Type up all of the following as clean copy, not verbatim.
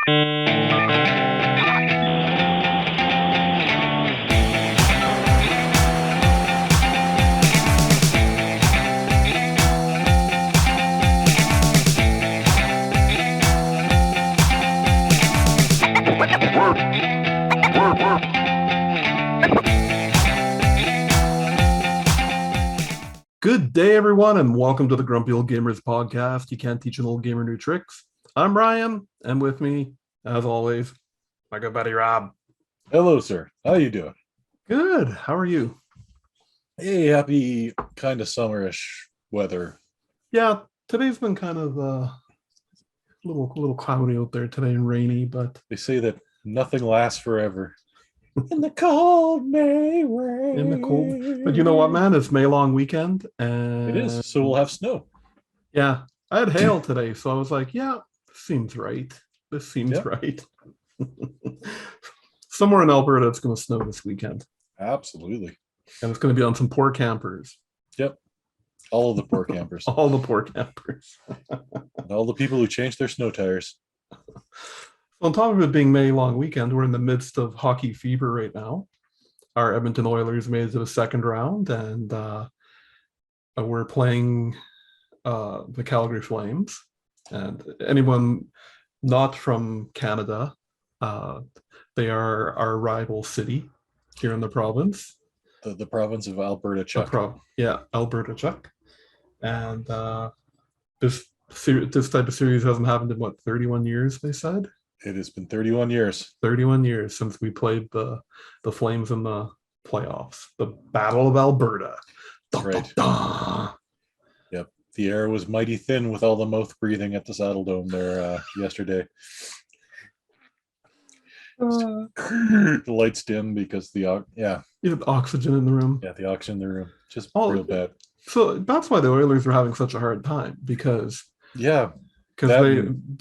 Good day, everyone, and welcome to the Grumpy Old Gamers podcast. You can't teach an old gamer new tricks. I'm Ryan, and with me, as always, my good buddy Rob. Hello, sir. How you doing? Good. How are you? Hey, happy kind of summerish weather. Yeah, today's been kind of a little cloudy out there today and rainy, but They say that nothing lasts forever. In the cold May rain. in the cold. But you know what, man? It's May long weekend, and It is. So we'll have snow. Yeah, I had hail today, so I was like, yeah, this seems right. This seems right. Somewhere in Alberta, it's going to snow this weekend. Absolutely. And it's going to be on some poor campers. Yep. All of the poor campers. All the poor campers. And all the people who changed their snow tires. On top of it being May long weekend, we're in the midst of hockey fever right now. Our Edmonton Oilers made it to the second round, and we're playing the Calgary Flames. And anyone not from Canada, they are our rival city here in the province. The province of Alberta, Chuck. Alberta, Chuck. And this type of series hasn't happened in, 31 years, they said? It has been 31 years. 31 years since we played the Flames in the playoffs. The Battle of Alberta. That's right. Yep. The air was mighty thin with all the mouth breathing at the Saddle Dome there yesterday. The lights dim because you have oxygen in the room. Yeah, the oxygen in the room. Just real bad. So that's why the Oilers were having such a hard time, because the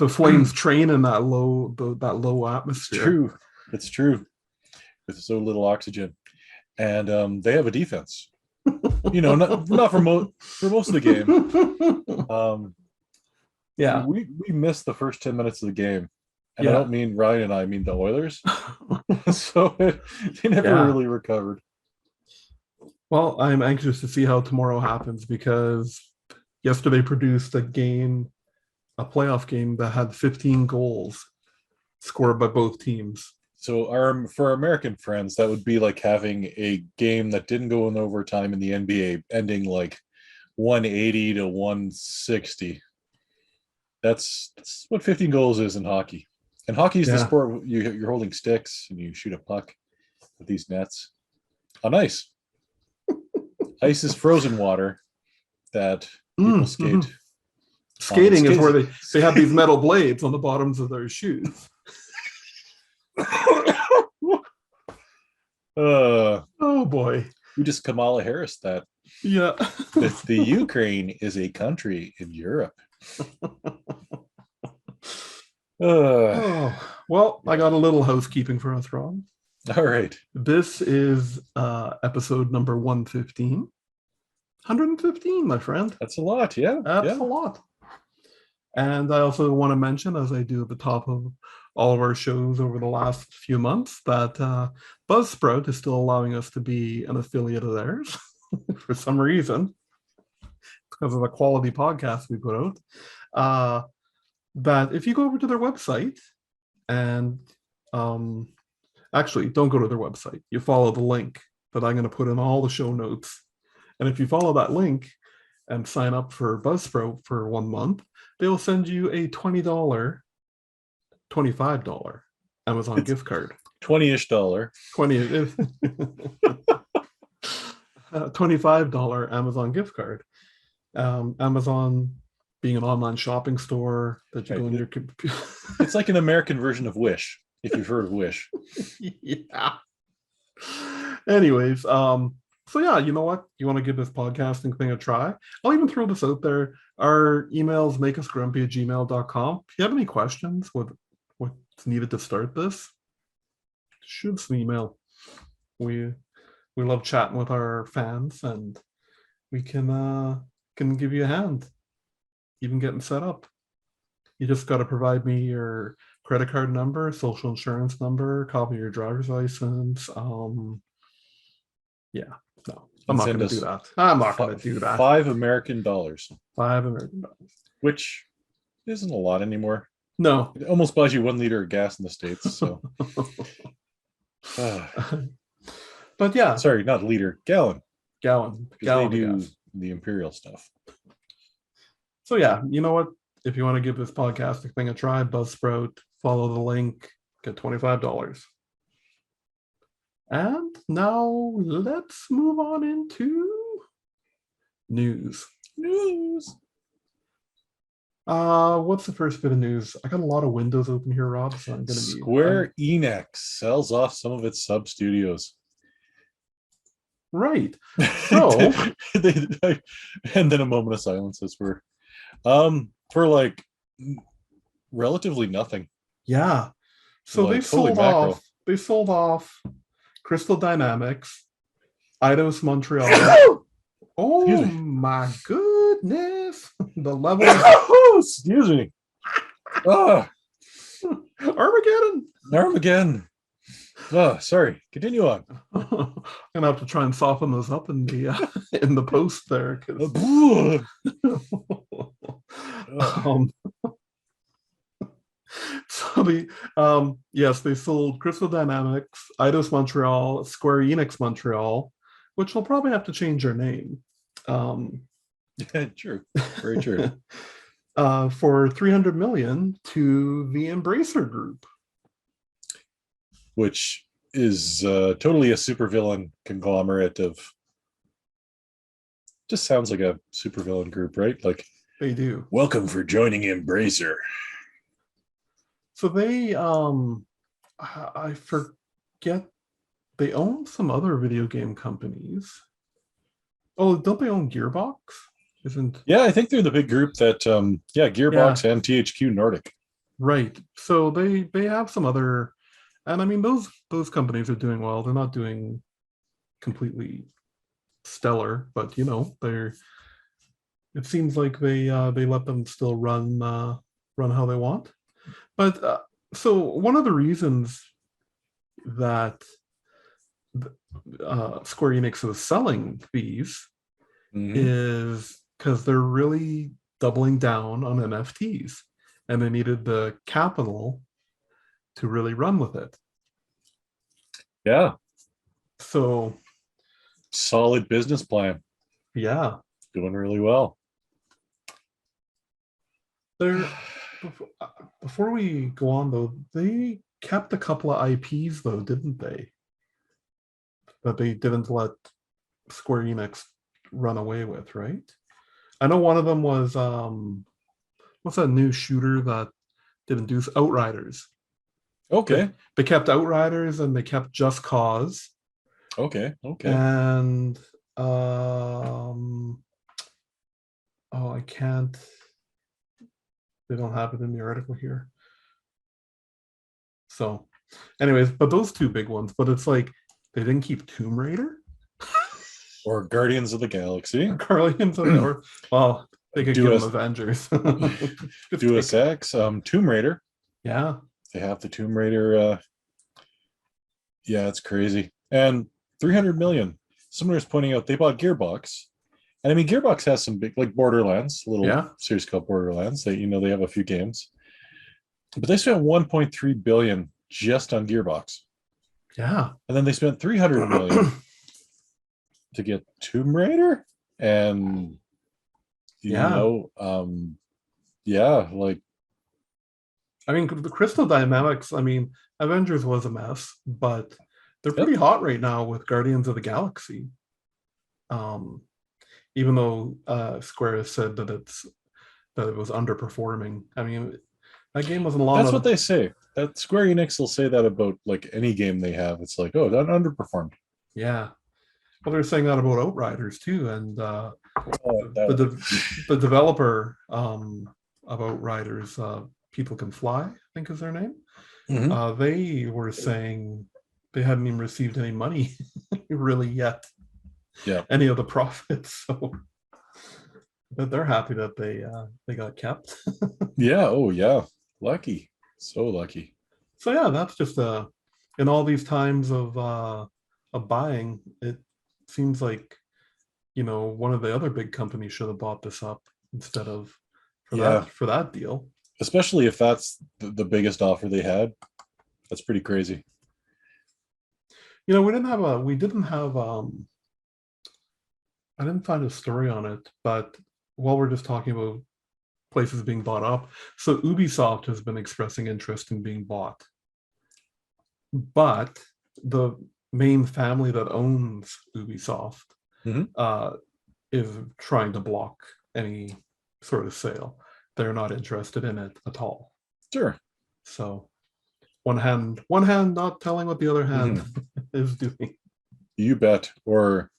Flames train in that low atmosphere. It's true. With so little oxygen, and they have a defense. Not for most of the game. We missed the first 10 minutes of the game, and I don't mean Ryan and I mean the Oilers. So they never really recovered. Well, I'm anxious to see how tomorrow happens, because yesterday produced a playoff game that had 15 goals scored by both teams. So for our American friends, that would be like having a game that didn't go in overtime in the NBA, ending like 180 to 160. That's what 15 goals is in hockey. And hockey is the sport you're holding sticks and you shoot a puck with these nets on ice. Ice is frozen water that people skate. Mm-hmm. Skating is where they have these metal blades on the bottoms of their shoes. Oh boy. We just Kamala Harris that. Yeah. The Ukraine is a country in Europe. Well, I got a little housekeeping for us, Rob. All right. This is episode number 115. 115, my friend. That's a lot, yeah. That's a lot. And I also want to mention, as I do at the top of all of our shows over the last few months, that Buzzsprout is still allowing us to be an affiliate of theirs for some reason, because of the quality podcast we put out. That if you go over to their website and actually don't go to their website, you follow the link that I'm going to put in all the show notes. And if you follow that link and sign up for Buzzsprout for 1 month, they'll send you a $20, $25 Amazon gift card. $20-ish dollar. $25 Amazon gift card. Amazon being an online shopping store that you go in your computer. It's like an American version of Wish, if you've heard of Wish. Yeah. Anyways, so yeah, you know what? You want to give this podcasting thing a try? I'll even throw this out there. Our emails makeusgrumpy@gmail.com. If you have any questions with what's needed to start this, shoot us an email. We love chatting with our fans, and we can give you a hand, even getting set up. You just got to provide me your credit card number, social insurance number, copy of your driver's license. Yeah, no, I'm And not send going to do us that. I'm not going to do that. $5 American, $5 American. which isn't a lot anymore. No. It almost buys you 1 liter of gas in the States. So, But yeah, sorry, not liter, gallon, gallon because they of do gas. the Imperial stuff. So yeah, you know what? If you want to give this podcasting thing a try, Buzzsprout, follow the link, get $25. And now let's move on into news. What's the first bit of news? I got a lot of windows open here, Rob. So I'm gonna be Square Enix sells off some of its sub studios. right. So and then a moment of silence as we're for like relatively nothing. yeah. So Like, they holy sold mackerel. off. They sold off Crystal Dynamics, Eidos Montreal. Oh Excuse me. my goodness! The level. Excuse me. Oh, Armageddon. Oh, sorry. Continue on. I'm gonna have to try and soften those up in the post there. So yes, they sold Crystal Dynamics, Eidos Montreal, Square Enix Montreal, which will probably have to change their name. True. Very true. For $300 million to the Embracer Group, which is totally a supervillain conglomerate of. Just sounds like a supervillain group, right? Like, they do. Welcome for joining Embracer. So they, I forget, they own some other video game companies. Oh, don't they own Gearbox? Yeah, I think they're the big group that Gearbox and THQ Nordic. Right. So they have some other, and I mean those companies are doing well. They're not doing completely stellar, but you know, it seems like they let them still run how they want. But so one of the reasons that Square Enix is selling these is because they're really doubling down on NFTs, and they needed the capital to really run with it. Yeah. So solid business plan. Yeah. Doing really well. Before we go on though, they kept a couple of IPs though, didn't they? That they didn't let Square Enix run away with, right? I know one of them was what's that new shooter that didn't do Outriders? Okay. They kept Outriders and they kept Just Cause. Okay. And I can't. They don't have it in the article here. So, anyways, but those two big ones. But it's like they didn't keep Tomb Raider or Guardians of the Galaxy. Well, they could give them Avengers. Deus Ex, Tomb Raider. Yeah, they have the Tomb Raider. Yeah, it's crazy. And 300 million. Someone was pointing out they bought Gearbox. And I mean, Gearbox has some big, like Borderlands, a little series called Borderlands. They have a few games. But they spent 1.3 billion just on Gearbox. Yeah. And then they spent 300 million to get Tomb Raider. And, like. I mean, the Crystal Dynamics, I mean, Avengers was a mess, but they're pretty hot right now with Guardians of the Galaxy. Even though Square has said that it was underperforming. I mean, that game wasn't long. That's what they say. That Square Enix will say that about like any game they have. It's like, oh, that underperformed. Yeah. Well, they're saying that about Outriders too, and the developer of Outriders, People Can Fly, I think is their name. Mm-hmm. They were saying they hadn't even received any money really yet. Yeah. Any of the profits. So but they're happy that they got kept. Yeah. Oh yeah. Lucky. So lucky. So yeah, that's just in all these times of buying, it seems like one of the other big companies should have bought this up instead of Yeah, for that deal. especially if that's the biggest offer they had. That's pretty crazy. We didn't have I didn't find a story on it, but while we're just talking about places being bought up, so Ubisoft has been expressing interest in being bought, but the main family that owns Ubisoft Mhm. uh, is trying to block any sort of sale. They're not interested in it at all. Sure. So one hand not telling what the other hand Mhm. is doing. You bet, or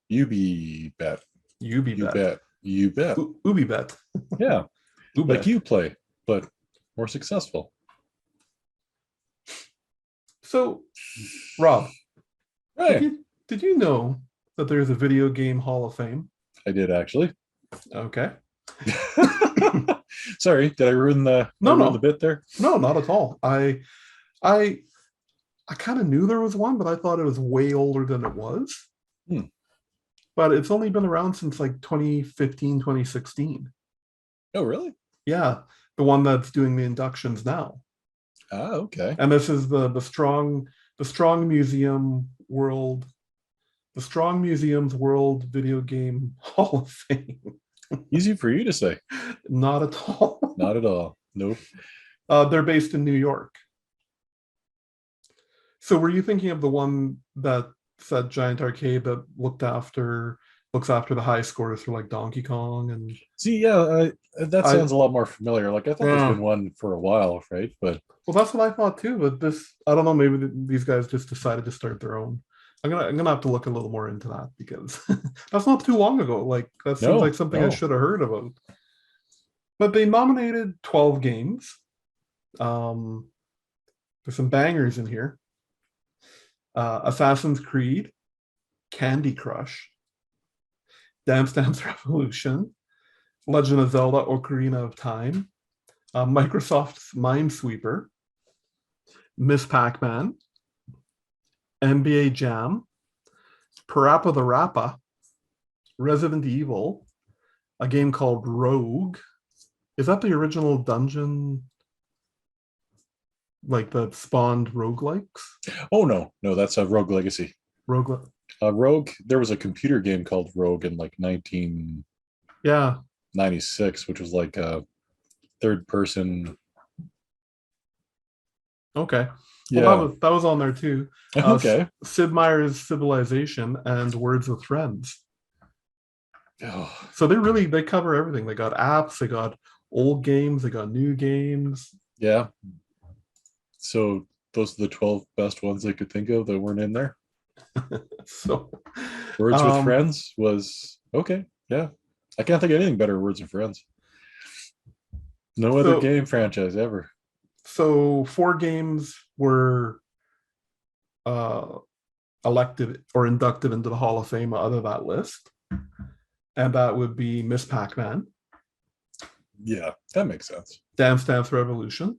you be bet. Ubi You bet. bet. You bet. Ubi bet. Yeah, like Ubet. you play, but more successful. So, Rob, did Right. you did you know that there's a video game Hall of Fame? I did actually. Okay. Sorry, did I ruin No, the no, bit there? no, not at all. I I kind of knew there was one, but I thought it was way older than it was. Hmm. But it's only been around since like 2015, 2016. Oh, really? Yeah, the one that's doing the inductions now. Ah, okay. And this is the Strong Museum World the Strong Museum's World Video Game Hall of Fame. Easy for you to say. Not at all. Not at all. Nope. They're based in New York. So were you thinking of the one that said Giant Arcade that looks after the high scores for like Donkey Kong and See, yeah, that I sounds a lot more familiar. Like I thought there's yeah. been one for a while, right? But Well, that's what I thought too. But this, I don't know. Maybe these guys just decided to start their own. I'm gonna have to look a little more into that because that's not too long ago. Like that seems like no, something I no. should have heard about. But they nominated 12 games. Um, there's some bangers in here: Assassin's Creed, Candy Crush, Dance Dance Revolution, Legend of Zelda: Ocarina of Time, Microsoft's Minesweeper, Miss Pac-Man, NBA Jam, Parappa the Rappa, Resident Evil, a game called Rogue. Is that the original dungeon, like that spawned roguelikes? Oh no, no, that's a Rogue Legacy. Rogue, Rogue. There was a computer game called Rogue in like 1996, yeah. which was like a third person. Okay. Well, that Yeah. was that was on there too. Okay. Sid Meier's Civilization and Words with Friends. Oh, So they cover everything. They got apps, they got old games, they got new games. yeah. So those are the 12 best ones I could think of that weren't in there. So, Words with um, Friends was okay. Yeah. I can't think of anything better than Words with Friends. No other so game franchise ever. so 4 games were uh, elected or inducted into the Hall of Fame out of that list, and that would be Miss Pac-Man, Yeah, that makes sense. Dance Dance Revolution.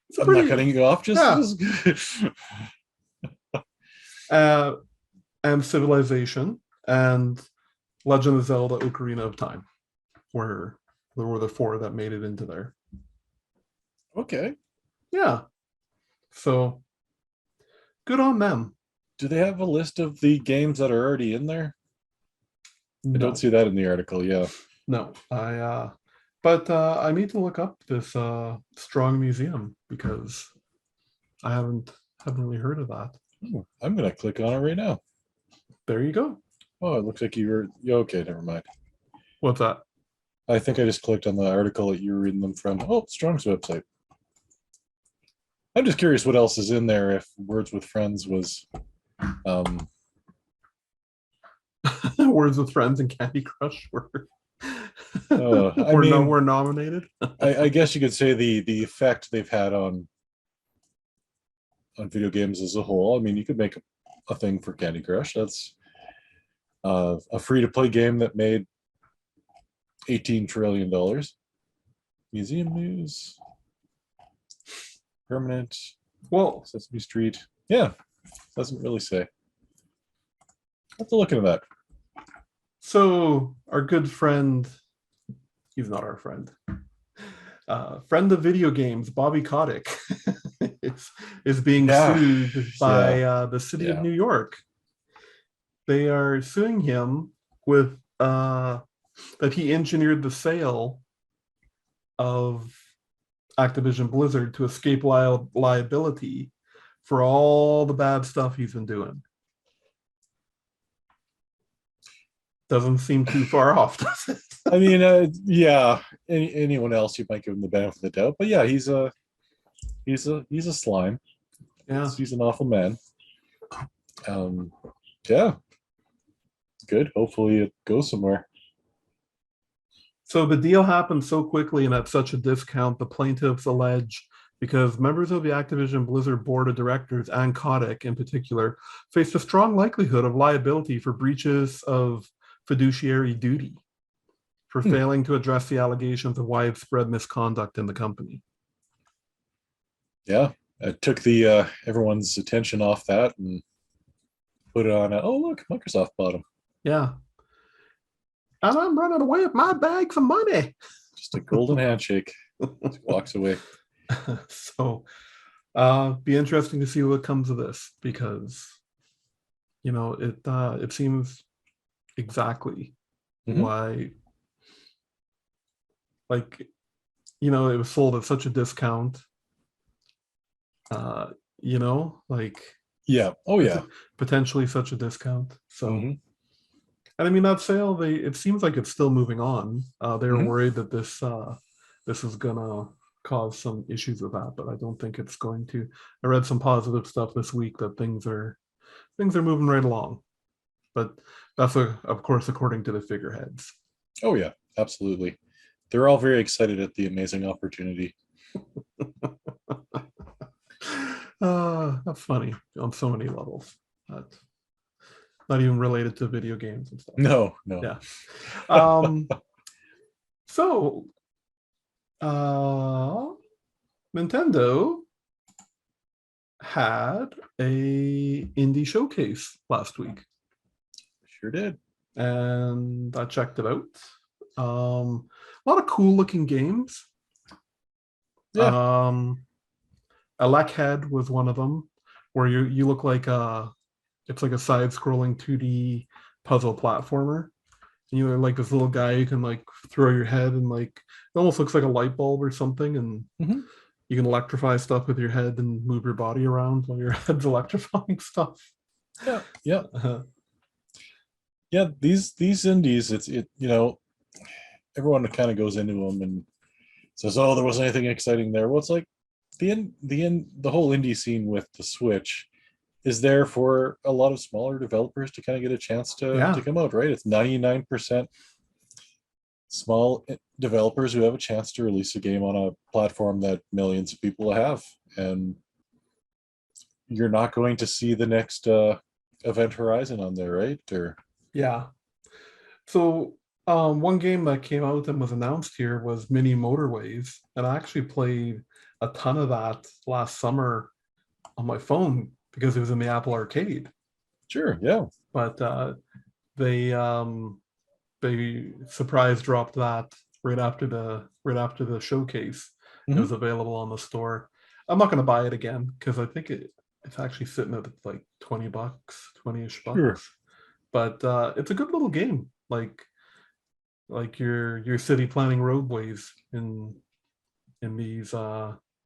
It's a I'm not pretty cutting you off. yeah, Just uh, and Civilization and Legend of Zelda: Ocarina of Time were there were the 4 that made it into there. okay. Yeah, so good on them. Do they have a list of the games that are already in there? I don't No, see that in the article. Yeah. no, but I need to look up this Strong Museum because I haven't really heard of that. Oh, I'm gonna click on it right now. There you go. Oh, it looks like you were okay. Never mind. What's that? I think I just clicked on the article that you were reading them from. Oh, Strong's website. I'm just curious what else is in there. If Words with Friends was, um, Words with Friends and Candy Crush were I mean, were nominated. I guess you could say the effect they've had on video games as a whole. I mean, you could make a thing for Candy Crush. That's a free to play game that made $18 trillion. Museum news. Permanent. Well, Sesame Street. Yeah, doesn't really say. Have to look into that. so our good friend, he's not our friend, friend of video games, Bobby Kotick, is being sued by the city of New York. They are suing him with that he engineered the sale of Activision Blizzard to escape liability for all the bad stuff he's been doing. Doesn't seem too far off, does it? I mean, yeah. Anyone else you might give him the benefit of the doubt, but yeah, he's a slime. Yeah, He's an awful man. Yeah, good. Hopefully, it goes somewhere. so the deal happened so quickly and at such a discount, the plaintiffs allege, because members of the Activision Blizzard board of directors and Kotick in particular faced a strong likelihood of liability for breaches of fiduciary duty for failing to address the allegations of widespread misconduct in the company. Yeah, it took the everyone's attention off that and put it on. Oh, look, Microsoft bought him. Yeah. And I'm running away with my bags of money. Just a golden handshake. Just walks away. So be interesting to see what comes of this, because it seems exactly why, like, it was sold at such a discount, like, yeah, oh yeah, potentially such a discount. So and I mean, that sale, it seems like it's still moving on. They were worried that this is gonna cause some issues with that, but I don't think it's going to. I read some positive stuff this week that things are moving right along, but that's of course according to the figureheads. Oh yeah, absolutely. They're all very excited at the amazing opportunity. That's funny on so many levels. Not even related to video games and stuff. No. Yeah. So Nintendo had a indie showcase last week. Sure did. And I checked it out. A lot of cool looking games. Yeah. Head was one of them, where you look like it's like a side-scrolling 2D puzzle platformer. And you're like this little guy you can like throw your head, and like it almost looks like a light bulb or something, and you can electrify stuff with your head and move your body around while your head's electrifying stuff. Yeah. Yeah, these indies, everyone kind of goes into them and says, "Oh, there wasn't anything exciting there." Well, it's like the whole indie scene with the Switch is there for a lot of smaller developers to kind of get a chance to come out, right? It's 99% small developers who have a chance to release a game on a platform that millions of people have, and you're not going to see the next Event Horizon on there, right? Or yeah. So one game that came out and was announced here was Mini Motorways, and I actually played a ton of that last summer on my phone because it was in the Apple Arcade. Sure, yeah. But they surprise dropped that right after the showcase. It was available on the store. I'm not going to buy it again because I think it's actually sitting at like $20, 20-ish bucks. Sure. But it's a good little game, like your city planning roadways in these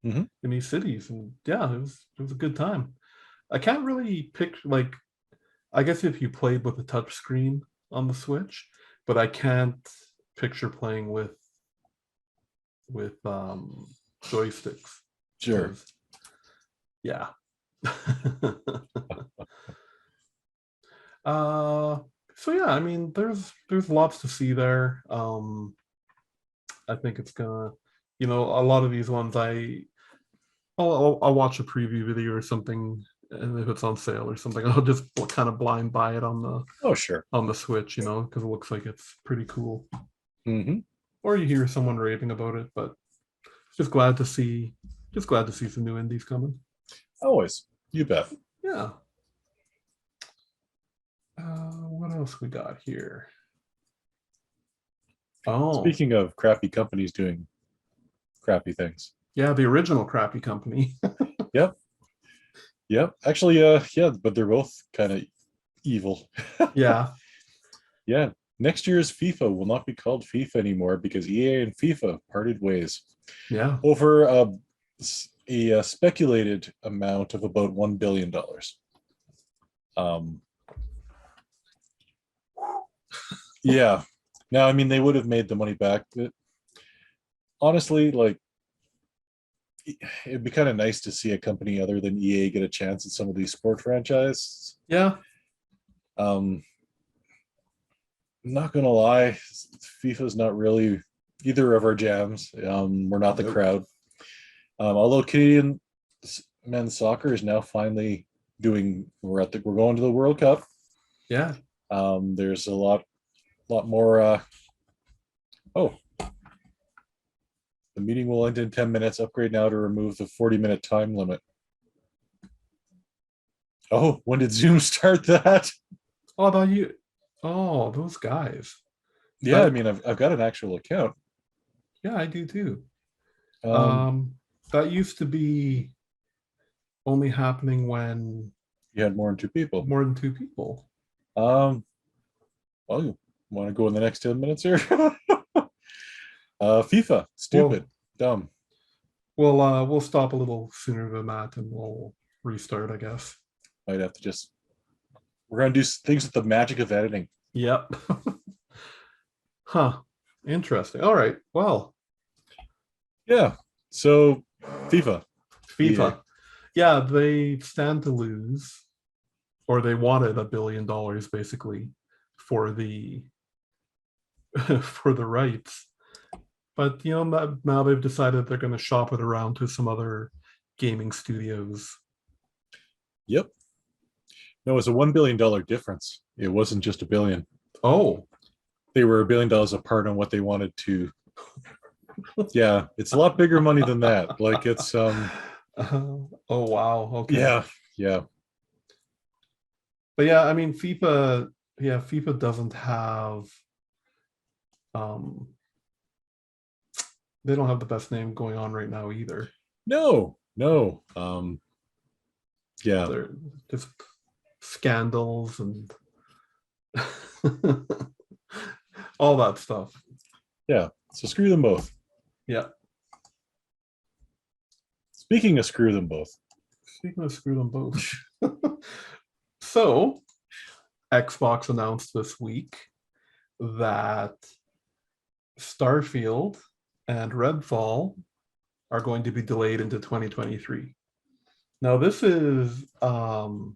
in these cities, and yeah, it was a good time. I can't really pick, like, I guess if you played with a touch screen on the Switch, but I can't picture playing with joysticks. Sure. Yeah. So yeah, I mean, there's lots to see there. I think it's gonna, a lot of these ones I'll watch a preview video or something, and if it's on sale or something, I'll just kind of blind buy it on the Switch, because it looks like it's pretty cool. Or you hear someone raving about it, but just glad to see some new indies coming. Always. You bet. Yeah. What else we got here? Oh, Speaking of crappy companies doing crappy things. yeah, the original crappy company. Yep. Yep. Actually, yeah, but they're both kind of evil. Yeah. Yeah. Next year's FIFA will not be called FIFA anymore because EA and FIFA parted ways Yeah. over a speculated amount of about $1 billion. Yeah. Now, I mean, they would have made the money back, but honestly, like, it'd be kind of nice to see a company other than EA get a chance at some of these sport franchises. Yeah. Not gonna lie, FIFA's not really either of our jams. We're not the crowd. Although Canadian men's soccer is now finally doing, we're going to the World Cup. Yeah. There's a lot more. Oh, the meeting will end in 10 minutes. Upgrade now to remove the 40-minute time limit. Oh, when did Zoom start that? Oh, I thought you. Oh, those guys. Yeah, I mean, I've got an actual account. Yeah, I do too. That used to be only happening when You had more than two people. more than two people. Well, you want to go in the next 10 minutes here? FIFA, stupid, dumb. We'll stop a little sooner than that, and we'll restart, I guess. Might have to just. We're gonna do things with the magic of editing. Yep. Huh. Interesting. All right. Well, Yeah. So, FIFA. FIFA. Yeah, they stand to lose, or they wanted $1 billion basically for the for the rights. But now they've decided they're going to shop it around to some other gaming studios. Yep. No, it's a $1 billion difference. It wasn't just $1 billion. Oh, They were $1 billion apart on what they wanted to. Yeah, it's a lot bigger money than that. Like it's oh wow. Okay. Yeah. But yeah, I mean FIFA. Yeah, FIFA doesn't have. They don't have the best name going on right now either. No. Yeah. They're just scandals and all that stuff. Yeah. So screw them both. Yeah. Speaking of screw them both. So, Xbox announced this week that Starfield and Red Fall are going to be delayed into 2023. Now, this is kind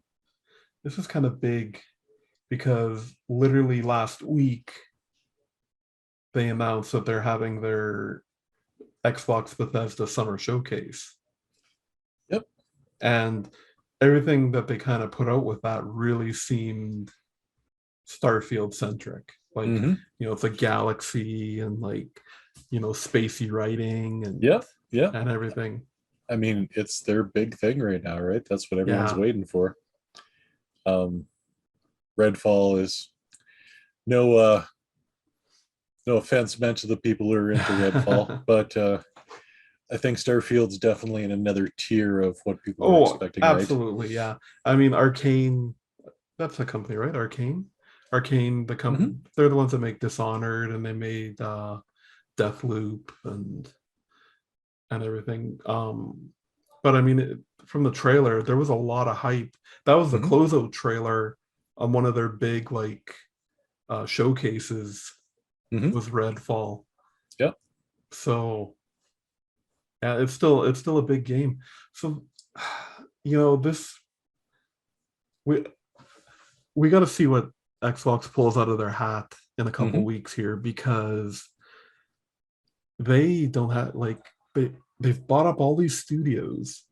of big because literally last week they announced that they're having their Xbox Bethesda Summer Showcase. Yep. And everything that they kind of put out with that really seemed Starfield centric. Like, it's a galaxy and spacey writing and and everything. I mean, it's their big thing right now, right? That's what everyone's waiting for. Redfall is no offense meant to the people who are into Redfall, but I think Starfield's definitely in another tier of what people are expecting. Absolutely, right? Yeah. I mean, Arcane, that's a company, right? Arcane, the company, they're the ones that make Dishonored, and they made Deathloop and everything. But I mean, from the trailer, there was a lot of hype. That was the closeout trailer on one of their big showcases. Was Redfall. Yep. So yeah, it's still a big game. So this we got to see what Xbox pulls out of their hat in a couple weeks here, because they don't have they've bought up all these studios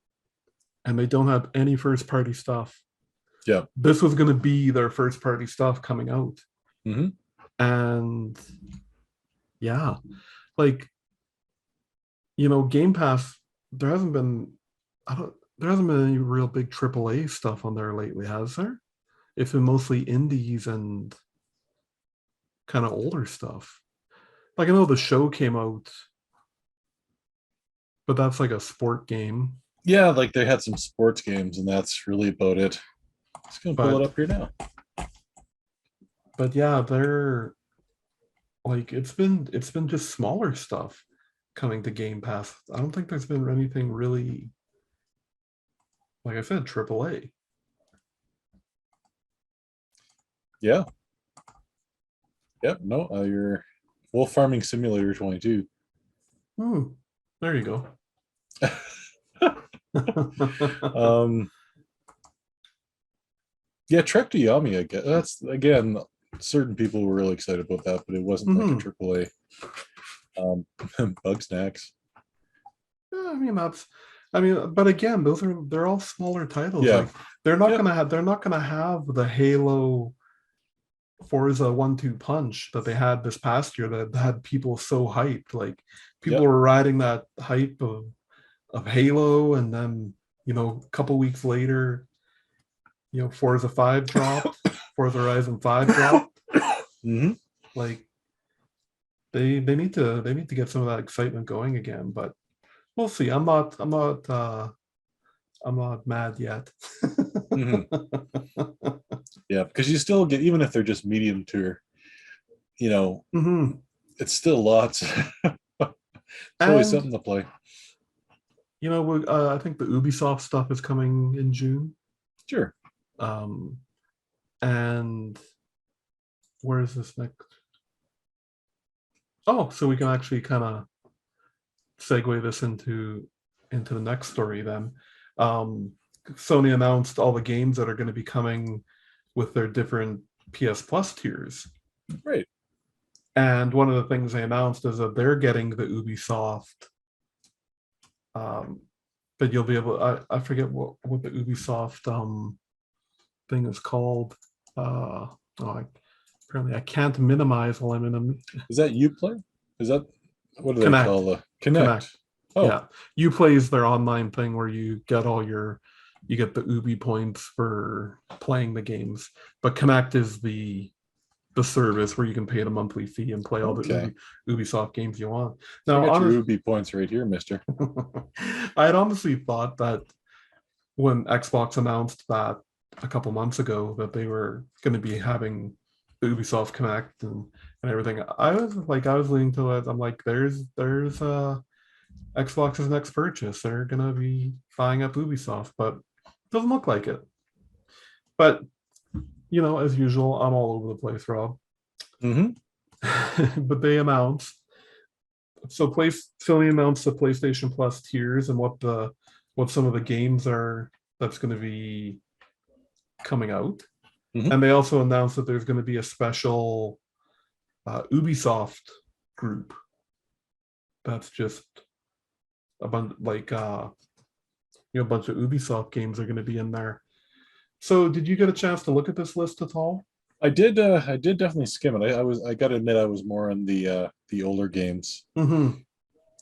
and they don't have any first party stuff. Yeah. This was going to be their first party stuff coming out. And yeah, Game Pass, there hasn't been I don't there hasn't been any real big AAA stuff on there lately, has there? It's been mostly indies and kind of older stuff. Like I know the show came out, but that's like a sport game. Yeah, like they had some sports games, and that's really about it. Just gonna pull it But up here now. but yeah, they're like it's been just smaller stuff coming to Game Pass. I don't think there's been anything really, like I said, AAA. Yeah. Yep. No, your Wolf Farming Simulator 22. Hmm. There you go. um, yeah, Trek to Yomi. I guess that's again. Certain people were really excited about that, but it wasn't like a AAA. Bug Snacks. Yeah, but again, they're all smaller titles. Yeah. Like they're not gonna have the Halo Forza 1-2 punch that they had this past year that had people so hyped. Like people Yep. were riding that hype of Halo, and then a couple weeks later, Forza 5 dropped, Forza Horizon 5 dropped. Mm-hmm. Like they need to get some of that excitement going again, but we'll see. I'm not mad yet. Mm-hmm. Yeah, because you still get, even if they're just medium tier, Mm-hmm. it's still lots. It's always And something to play. I think the Ubisoft stuff is coming in June. Sure. Um, and where is this next? Oh, so we can actually kind of segue this into the next story then. Sony announced all the games that are going to be coming with their different PS Plus tiers. Right. And one of the things they announced is that they're getting the Ubisoft. But you'll be able. I forget what the Ubisoft thing is called. Apparently I can't minimize while I'm in a Is that Uplay? Is that, what do they Connect. call the Connect. Connect? Oh, Yeah, Uplay is their online thing where you get the Ubi points for playing the games. But Connect is the service where you can pay the monthly fee and play all okay. the Ubisoft games you want. So I Now, got your Ubi points right here, mister. I had honestly thought that when Xbox announced that a couple months ago that they were going to be having the Ubisoft Connect and everything, I was leaning to it. I'm like, there's Xbox's next purchase. They're gonna be buying up Ubisoft, but it doesn't look like it. But as usual, I'm all over the place, Rob. Mm-hmm. But they announced Sony announced the PlayStation Plus tiers and what some of the games are that's going to be coming out. Mm-hmm. And they also announced that there's going to be a special Ubisoft group that's just a bunch a bunch of Ubisoft games are going to be in there. So, did you get a chance to look at this list at all? I did. I did definitely skim it. I got to admit, I was more on the older games, Mm-hmm.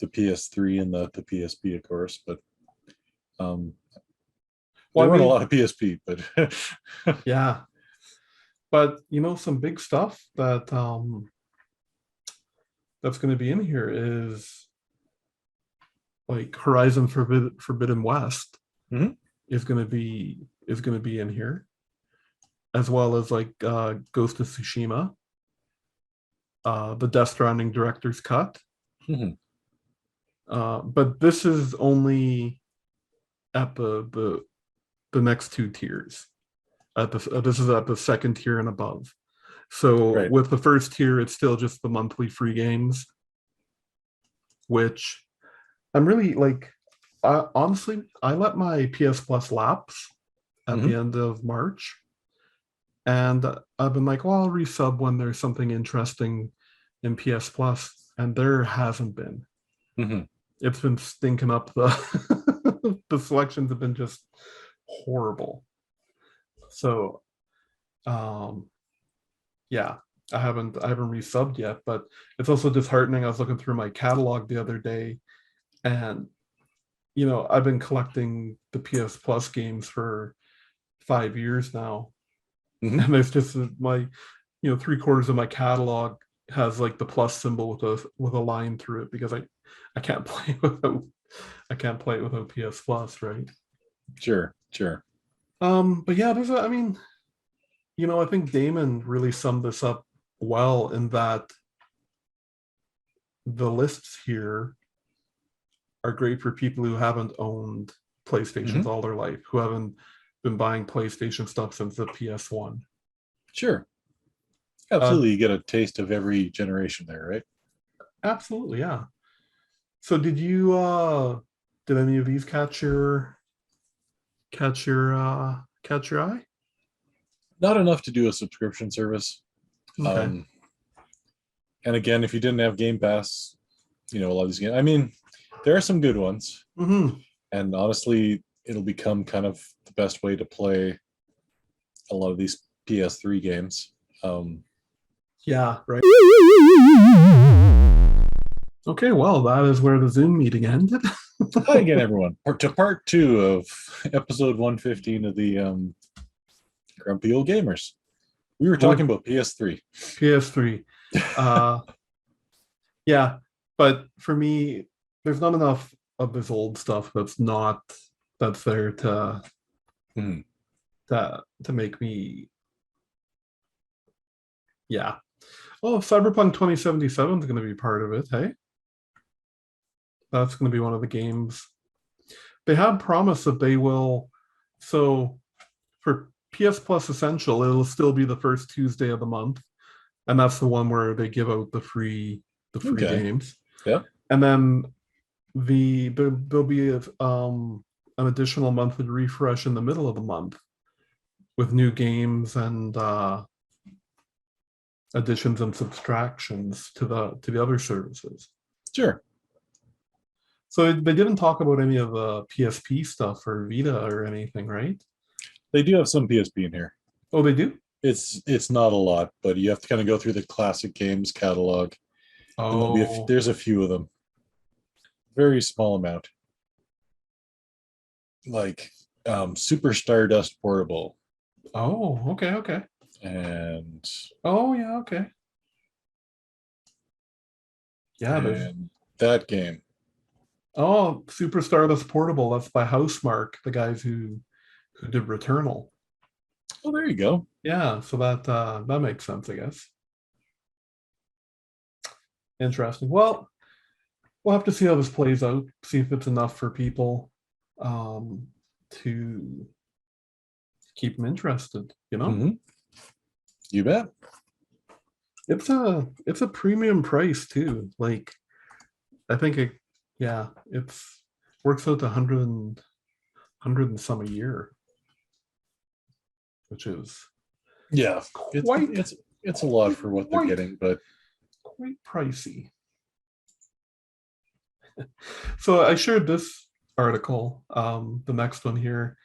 the PS3 and the PSP, of course. But Well, there I weren't a mean, lot of PSP. But yeah, but some big stuff that's going to be in here is like Horizon Forbidden West mm-hmm. is going to be in here, as well as like Ghost of Tsushima, the Death Stranding director's cut. Mm-hmm. But this is only at the next two tiers. This is at the second tier and above. So Right. with the first tier, it's still just the monthly free games, which I'm really like. Honestly, I let my PS Plus lapse at Mm-hmm. the end of March, and I've been like, well, I'll resub when there's something interesting in PS Plus, and there hasn't been. Mm-hmm. It's been stinking up the the selections have been just horrible. So, yeah, I haven't resubbed yet, but it's also disheartening. I was looking through my catalog the other day, And I've been collecting the PS Plus games for 5 years now, Mhm. and there's just my 3/4 of my catalog has like the plus symbol with a line through it, because I can't play it without PS Plus, right? Sure, sure. But yeah, I think Damon really summed this up well, in that the lists here are great for people who haven't owned PlayStations Hmm. all their life, who haven't been buying PlayStation stuff since the PS1. Sure. Uh, Absolutely, you get a taste of every generation there, right? Absolutely, yeah. So did any of these catch your eye? Not enough to do a subscription service. Okay. Um, and again, if you didn't have Game Pass, a lot of these games. I mean, there are some good ones, Mm-hmm. and honestly, it'll become kind of the best way to play a lot of these PS3 games. Um, Yeah, right. Okay, well, that is where the Zoom meeting ended. Hi again, everyone. To part two of episode 115 of the Grumpy Old Gamers. We were We're talking about PS3. PS3. Uh, yeah, but for me, there's not enough of this old stuff that's there Hmm. to make me. Yeah. Oh, Cyberpunk 2077 is going to be part of it. Hey, that's going to be one of the games. They have promised that they will. So for PS Plus Essential, it'll still be the first Tuesday of the month, and that's the one where they give out the free Okay. games. Yeah. And then there'll be an additional monthly refresh in the middle of the month with new games and additions and subtractions to the other services. Sure. So they didn't talk about any of the PSP stuff or Vita or anything, right? They do have some PSP in here. Oh, they do? It's not a lot, but you have to kind of go through the classic games catalog, and Oh, there's a few of them. Very small amount, like Super Stardust Portable oh, okay, okay. and Oh, yeah, okay. Yeah, there's and that game. Super Stardust Portable. That's by Housemark, the guys who did Returnal. Oh, there you go. Yeah, so that makes sense, I guess. Interesting. Well, we'll have to see how this plays out. See if it's enough for people um, to keep them interested. Hmm. You bet. It's a premium price too. Like I think it's works out to 100 and some a year, which is Yeah, it's quite it's it's a lot for what they're quite getting, but quite pricey. So I shared this article, the next one here.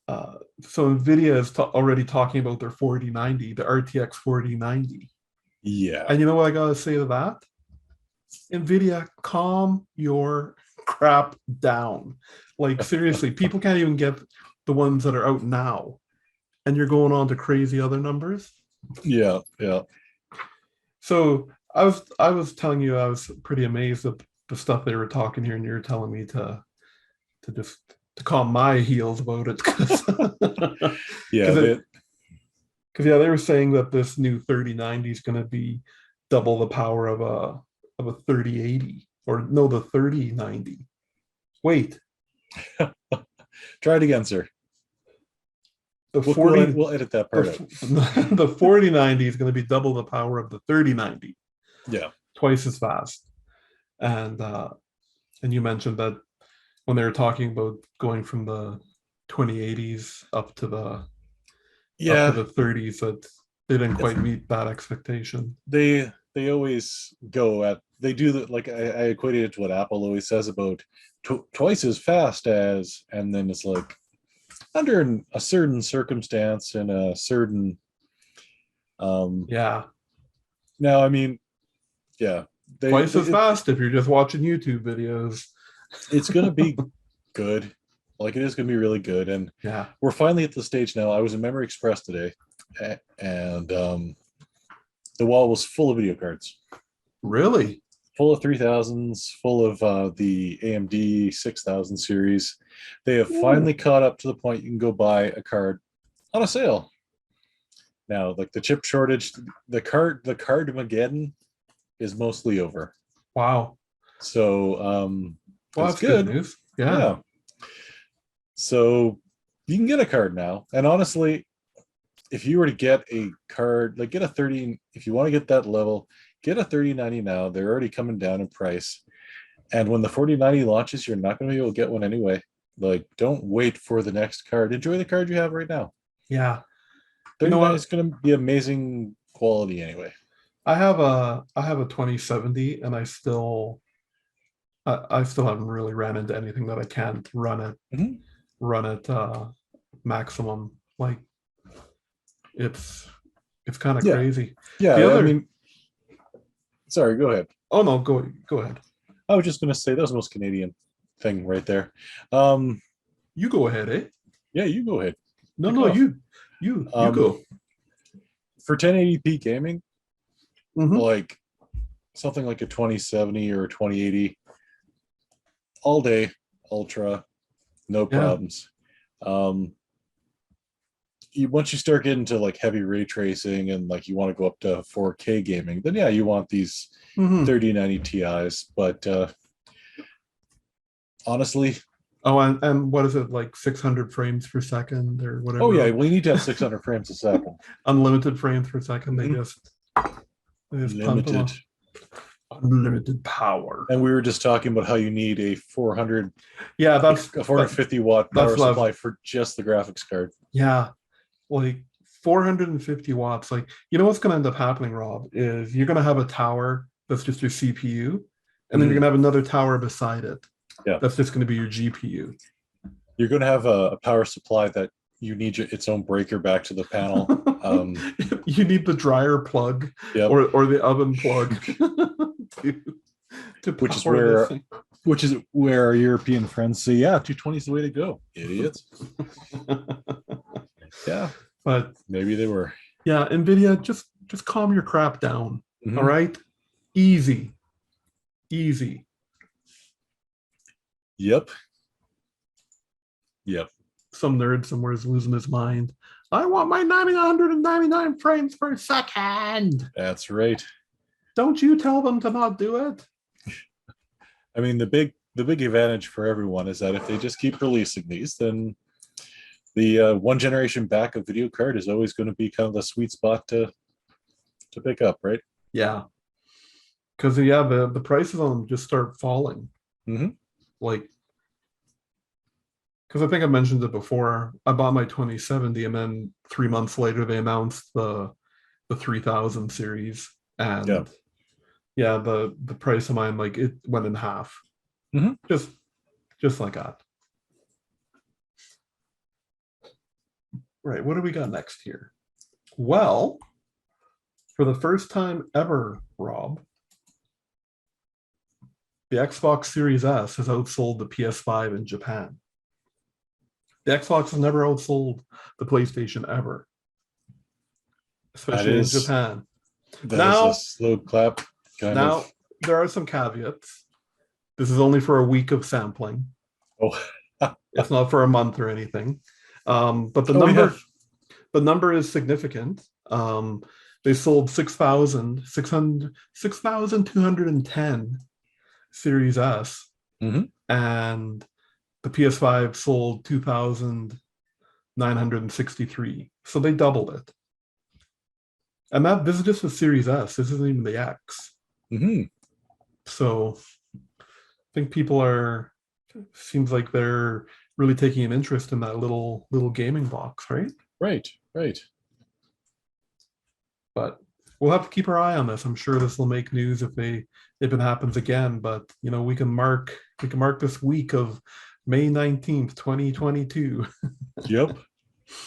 So NVIDIA is already talking about their 4090, the RTX 4090. yeah, And you know what I gotta say to that? NVIDIA, calm your crap down. Like seriously, people can't even get the ones that are out now, and you're going on to crazy other numbers. yeah, yeah. So I was telling you I was pretty amazed at the stuff they were talking here, and you're telling me to just to calm my heels about it, because Yeah, because that yeah, they were saying that this new 3090 is going to be double the power of a 3080, or no, the 3090. Wait, try it again, sir. the We'll, we'll 40 we'll edit that part out. the 4090 is going to be double the power of the 3090, Yeah, twice as fast. And you mentioned that when they were talking about going from the 2080s up to yeah. the 30s, that they didn't It's, quite meet that expectation. they always go at they do that. Like I equated it to what Apple always says about twice as fast as, and then it's like under a certain circumstance and a certain. Yeah. Now, I mean, yeah, Twice as fast if you're just watching YouTube videos. It's going to be good. Like, it is going to be really good. And Yeah, we're finally at the stage now. I was in Memory Express today, and the wall was full of video cards. really? Full of 3000s, full of the AMD 6000 series. They have finally caught up to the point you can go buy a card on a sale. Now, like the chip shortage, the card Mageddon is mostly over. Wow. So well, that's good news. Yeah. So you can get a card now. And honestly, if you were to get a card, like get a 30, if you want to get that level, get a 3090 now. They're already coming down in price. And when the 4090 launches, you're not going to be able to get one anyway. Like, don't wait for the next card. Enjoy the card you have right now. Yeah. 39 is going to be amazing quality anyway. I have a 2070 and I still haven't really ran into anything that I can't run it maximum. Like it's kind of crazy. Yeah, I mean, sorry, go ahead. Oh no, go ahead. I was just going to say that was the most Canadian thing right there. You go ahead, eh? Yeah, you go ahead. No, you go. For 1080p gaming, Mm-hmm. like something like a 2070 or a 2080, all day, ultra, no problems. Once you start getting to like heavy ray tracing and like you want to go up to 4K gaming, then yeah, you want these 3090 Ti's. But honestly, and what is it, like 600 frames per second or whatever? Oh yeah, we need to have 600 frames a second. Unlimited frames per second. They just limited. Unlimited power. And we were just talking about how you need a 400. Yeah, that's a 450 watt power supply for just the graphics card. Yeah, like 450 watts. Like, you know what's going to end up happening, Rob, is you're going to have a tower that's just your CPU, and then you're going to have another tower beside it. Yeah, that's just going to be your GPU. You're going to have a power supply that you need its own breaker back to the panel. You need the dryer plug or the oven plug to which is where our European friends say, yeah, 220 is the way to go, idiots. Yeah, but maybe they were. Yeah, NVIDIA, just calm your crap down. All right, easy. Yep. Some nerd somewhere is losing his mind. I want my 999 frames per second. That's right. Don't you tell them to not do it. I mean, the big advantage for everyone is that if they just keep releasing these, then the one generation back of video card is always going to be kind of the sweet spot to pick up, right? Yeah. Because the prices on them just start falling. Like, because I think I mentioned it before, I bought my 2070 and then 3 months later they announced the 3000 series, and the price of mine, like, it went in half. Just like that. Right, what do we got next here? Well, for the first time ever, Rob, the Xbox Series S has outsold the PS5 in Japan. The Xbox has never outsold the PlayStation ever, especially in Japan. That is a slow clap. Now, there are some caveats. This is only for a week of sampling. Oh, it's not for a month or anything. But the number is significant. They sold 6,210 Series S, and the PS5 sold 2,963. So they doubled it. And this is just the Series S. This isn't even the X. So I think seems like they're really taking an interest in that little gaming box, right? Right. But we'll have to keep our eye on this. I'm sure this will make news if it happens again. But we can mark this week of May 19th, 2022. Yep.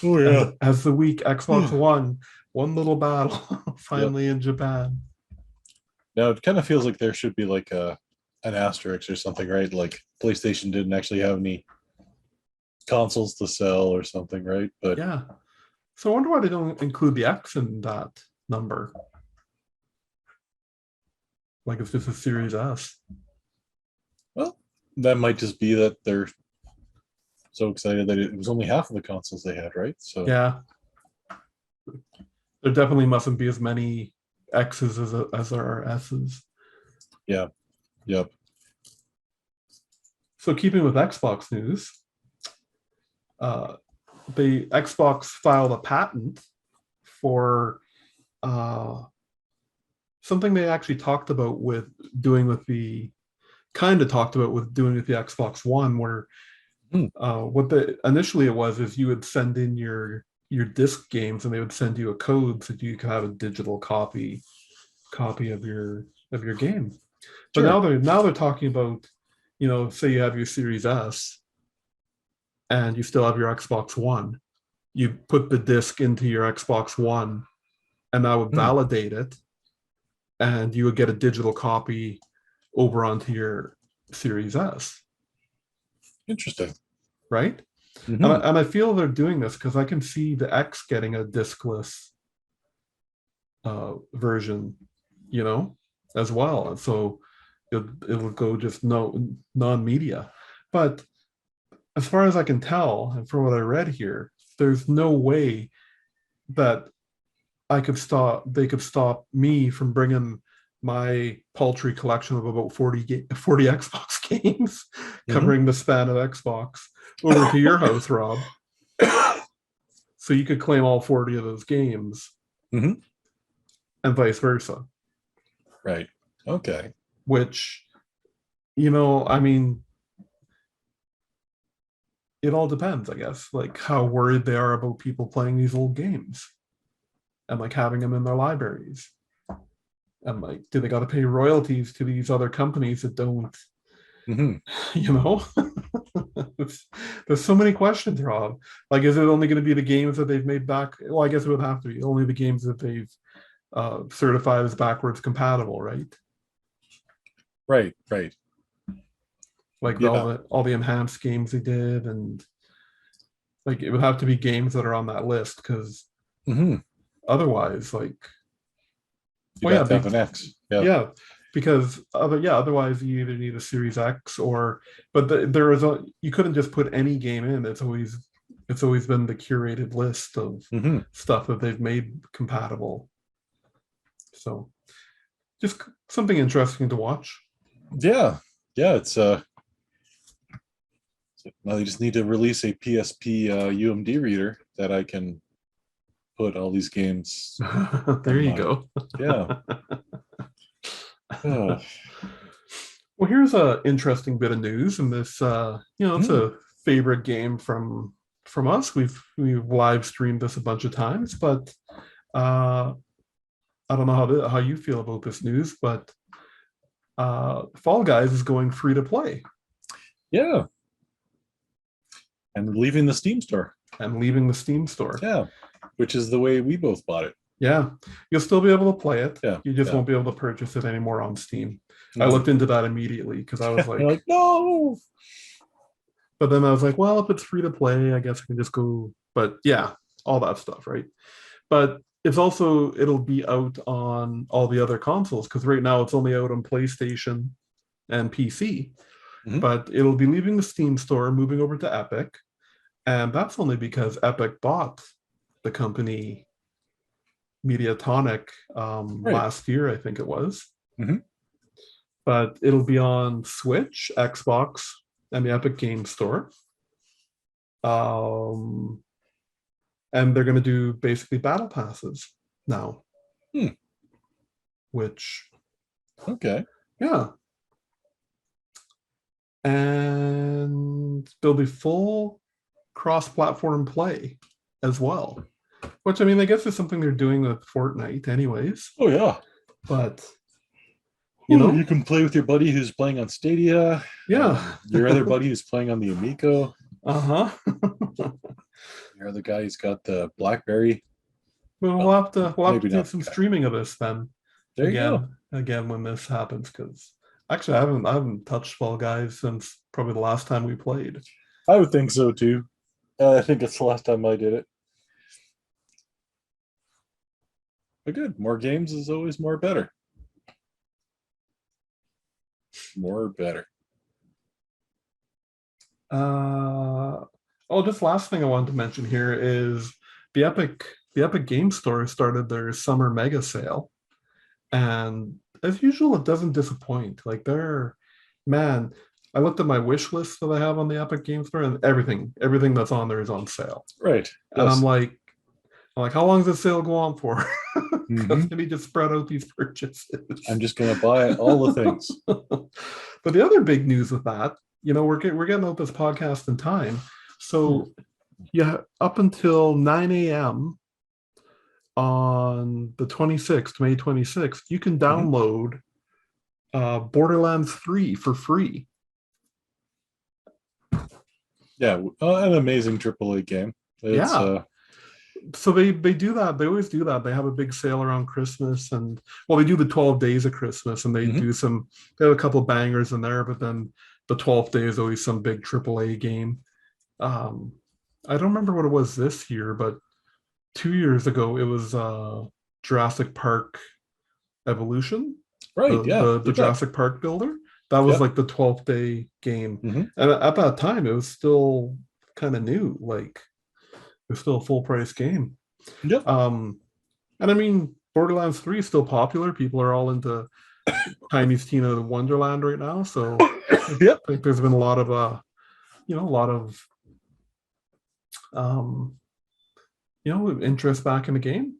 Oh yeah. As the week Xbox won one little battle finally in Japan. Now it kind of feels like there should be like an asterisk or something, right? Like PlayStation didn't actually have any consoles to sell or something, right? But Yeah. So I wonder why they don't include the X in that number. Like it's just a Series S. well, that might just be that they're so excited that it was only half of the consoles they had, right? So Yeah. There definitely mustn't be as many X's as there are S's. yeah, yep. So keeping with Xbox news, the Xbox filed a patent for something they actually talked about with doing with the Xbox One, where what the initially it was is you would send in your disc games and they would send you a code so you could have a digital copy of your game. But Sure. now they're talking about, say you have your Series S and you still have your Xbox One, you put the disc into your Xbox One and that would Hmm. validate it, and you would get a digital copy over onto your Series S, Interesting. right? Hmm. And I feel they're doing this because I can see the X getting a discless version, as well. And so it'll go just no non-media. But as far as I can tell, and from what I read here, there's no way that they could stop me from bringing my paltry collection of about 40 Xbox games Hmm. covering the span of Xbox over to your house, Rob. So you could claim all 40 of those games Hmm. and vice versa, Right. Okay. which, I mean, it all depends, I guess, like how worried they are about people playing these old games and like having them in their libraries. And like, do they got to pay royalties to these other companies that don't, Hmm. you know? There's so many questions, Rob. Like, is it only going to be the games that they've made back? Well, I guess it would have to be only the games that they've certified as backwards compatible, right? Right. Right. Like Yeah. all the enhanced games they did, and like it would have to be games that are on that list because Hmm. otherwise, like, You'd well, yeah, have to have an X. Yeah. yeah, because otherwise you either need a Series X or, but there is you couldn't just put any game in. It's always been the curated list of Hmm. stuff that they've made compatible. So just something interesting to watch. Yeah. Yeah. It's Well, they just need to release a PSP UMD reader that I can put all these games There on you my. go. Yeah. Uh, Well, here's a interesting bit of news, and this, it's hmm. a favorite game from us. We've live streamed this a bunch of times, but uh, I don't know how you feel about this news, but Fall Guys is going free to play Yeah. And leaving the Steam store. and leaving the Steam store. Yeah. Which is the way we both bought it. Yeah, you'll still be able to play it. Yeah. You just Yeah. won't be able to purchase it anymore on Steam. I Hmm. looked into that immediately because I was You're like, like, no. but then I was like, well, if it's free to play, I guess I can just go. But yeah, all that stuff, right? But it'll be out on all the other consoles because right now it's only out on PlayStation and PC. Hmm. But it'll be leaving the Steam store, moving over to Epic, and that's only because Epic bought the company Mediatonic Right. last year, I think it was. Hmm. But it'll be on Switch, Xbox, and the Epic Game Store. Um, and they're going to do basically battle passes now, Hmm. which, Okay. yeah, and there'll be full cross-platform play as well, which I mean, I guess is something they're doing with Fortnite anyways, Oh, yeah. but Ooh, you can play with your buddy who's playing on Stadia, yeah. your other buddy who's playing on the Amico, Uh-huh. your other guy who's got the BlackBerry. Well, Well, we'll have to maybe do not some the guy. streaming of this then. There you go. Again, when this happens, because actually I haven't touched Fall Guys since probably the last time we played. I would think so too. I think it's the last time I did it. But good. More games is always more better. More better. Just last thing I wanted to mention here is the Epic Game Store started their summer mega sale, and as usual, it doesn't disappoint. Like man, I looked at my wish list that I have on the Epic Game Store, and everything that's on there is on sale. Right. And Yes. I'm like, how long does this sale go on for? Mhm. Let me just spread out these purchases. I'm just going to buy all the things. But the other big news with that, we're getting out this podcast in time. So yeah, up until 9 a.m. on the 26th, May 26th, you can download Borderlands 3 for free. Yeah, an amazing AAA game. It's, So they do that. They always do that. They have a big sale around Christmas, and they do the 12 days of Christmas, and they do they have a couple bangers in there, but then the 12th day is always some big AAA game. I don't remember what it was this year, but 2 years ago it was Jurassic Park Evolution. Right, The Jurassic Park builder. That was like the 12th day game. And at that time it was still kind of new. Like it was still a full price game. Yep. And I mean, Borderlands 3 is still popular. People are all into Tiny's Tina Wonderland right now. So I think there's been a lot of interest back in the game.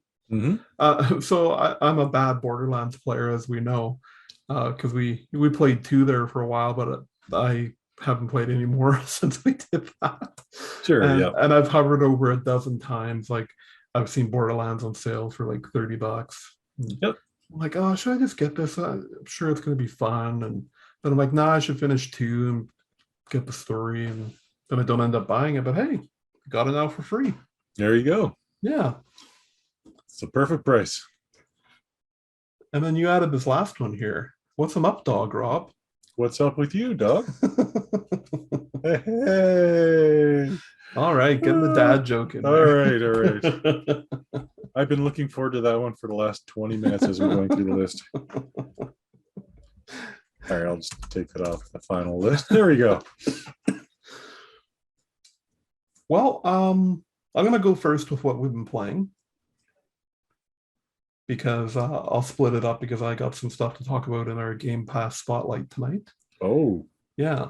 So I'm a bad Borderlands player, as we know, because we played 2 there for a while, but I haven't played any more since we did that. Sure, and I've hovered over a dozen times. Like I've seen Borderlands on sale for like $30. Yep. I'm like, oh, should I just get this? I'm sure it's going to be fun. And then I'm like, nah, I should finish 2 and get the story. And then I don't end up buying it. But hey, got it now for free. There you go. Yeah. It's a perfect price. And then you added this last one here. What's up, dog, Rob? What's up with you, dog? Hey. All right, getting the dad joke in All there. right. I've been looking forward to that one for the last 20 minutes as we're going through the list. All right, I'll just take that off the final list. There we go. Well, I'm going to go first with what we've been playing, because I'll split it up because I got some stuff to talk about in our Game Pass Spotlight tonight. Oh. Yeah.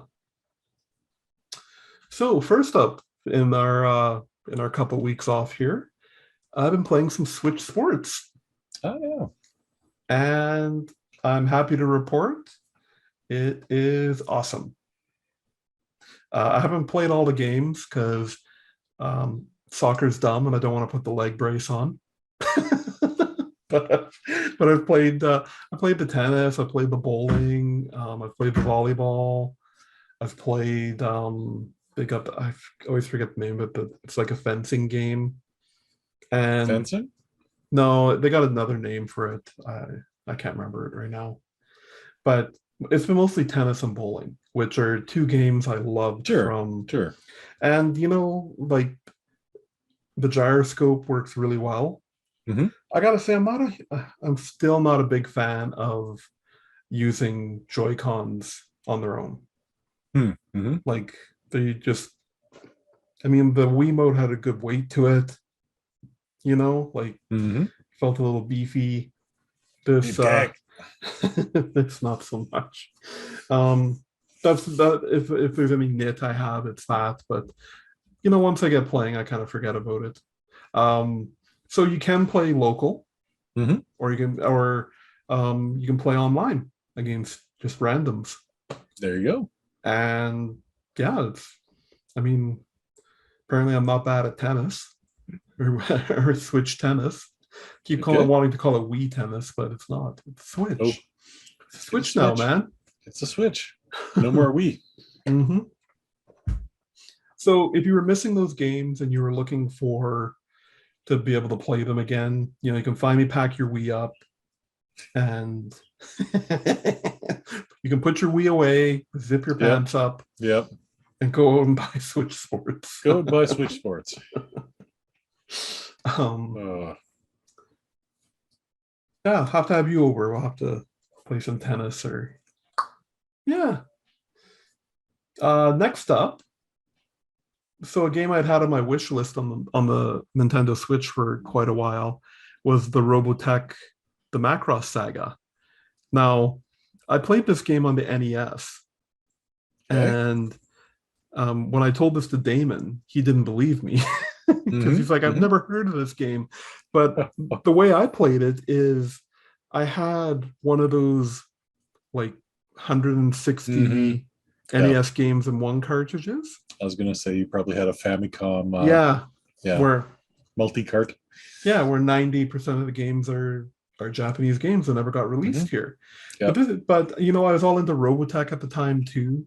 So first up in our couple weeks off here, I've been playing some Switch Sports. Oh, yeah. And I'm happy to report it is awesome. I haven't played all the games because soccer's dumb and I don't want to put the leg brace on. but I've played the tennis, I played the bowling, I've played the volleyball, I've played I always forget the name of it, but it's like a fencing game. And fencing? No, they got another name for it. I can't remember it right now. But it's been mostly tennis and bowling, which are 2 games I loved from. Sure. And like the gyroscope works really well. I gotta say, I'm still not a big fan of using Joy-Cons on their own. Like they just, I mean, the Wiimote had a good weight to it. Felt a little beefy. This it's not so much. That's that. If there's any nit I have, it's that. But once I get playing, I kind of forget about it. So you can play local, or you can play online against just randoms. There you go. And yeah, apparently I'm not bad at tennis or Switch tennis. Keep wanting to call it Wii tennis, but it's not. It's Switch. Oh, it's Switch now, man. It's a Switch. No more Wii. So if you were missing those games and you were looking to be able to play them again, you can finally pack your Wii up, and you can put your Wii away, zip your Yep. pants up, Yep. and go out and buy Switch Sports. Go and buy Switch Sports. Yeah, I'll have to have you over. We'll have to play some tennis or yeah. Next up, so a game I'd had on my wish list on the Nintendo Switch for quite a while was the Robotech, the Macross Saga. Now, I played this game on the NES, Okay. and when I told this to Damon, he didn't believe me because he's like, I've never heard of this game. But the way I played it is I had one of those like 160 NES games in one cartridges. I was gonna say you probably had a Famicom. Yeah, Yeah. where Multi-cart. yeah, where 90% of the games are Japanese games that never got released here. Yep. But you know, I was all into Robotech at the time too,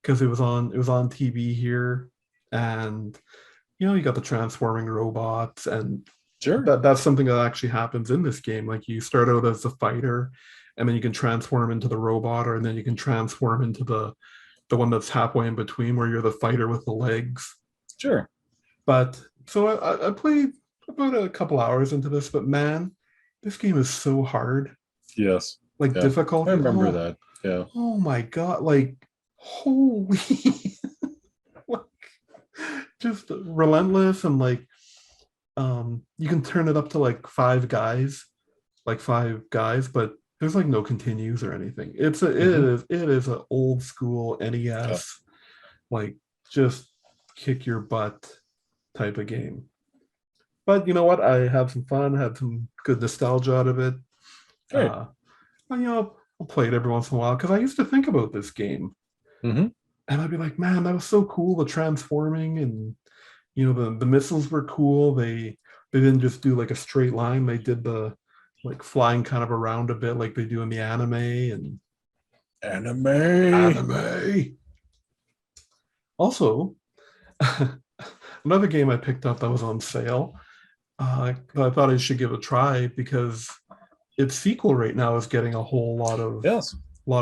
because it was on TV here, and you know, you got the transforming robots, and Sure. that's something that actually happens in this game. Like you start out as a fighter, and then you can transform into the robot, or and then you can transform into the one that's halfway in between, where you're the fighter with the legs. Sure. But so I played about a couple hours into this, but man, this game is so hard. Yes. Like Yeah. difficulty. I remember that. Yeah. Oh my god! Like holy, like just relentless and like you can turn it up to like five guys, but there's like no continues or anything. It is an old school NES, like just kick your butt type of game. But you know what? I have some fun, had some good nostalgia out of it. Right. You know, I'll play it every once in a while because I used to think about this game, and I'd be like, man, that was so cool, the transforming, and you know, the missiles were cool. They didn't just do like a straight line. They did the like flying kind of around a bit like they do in the anime and anime. Also, another game I picked up that was on sale. That I thought I should give a try because its sequel right now is getting a whole lot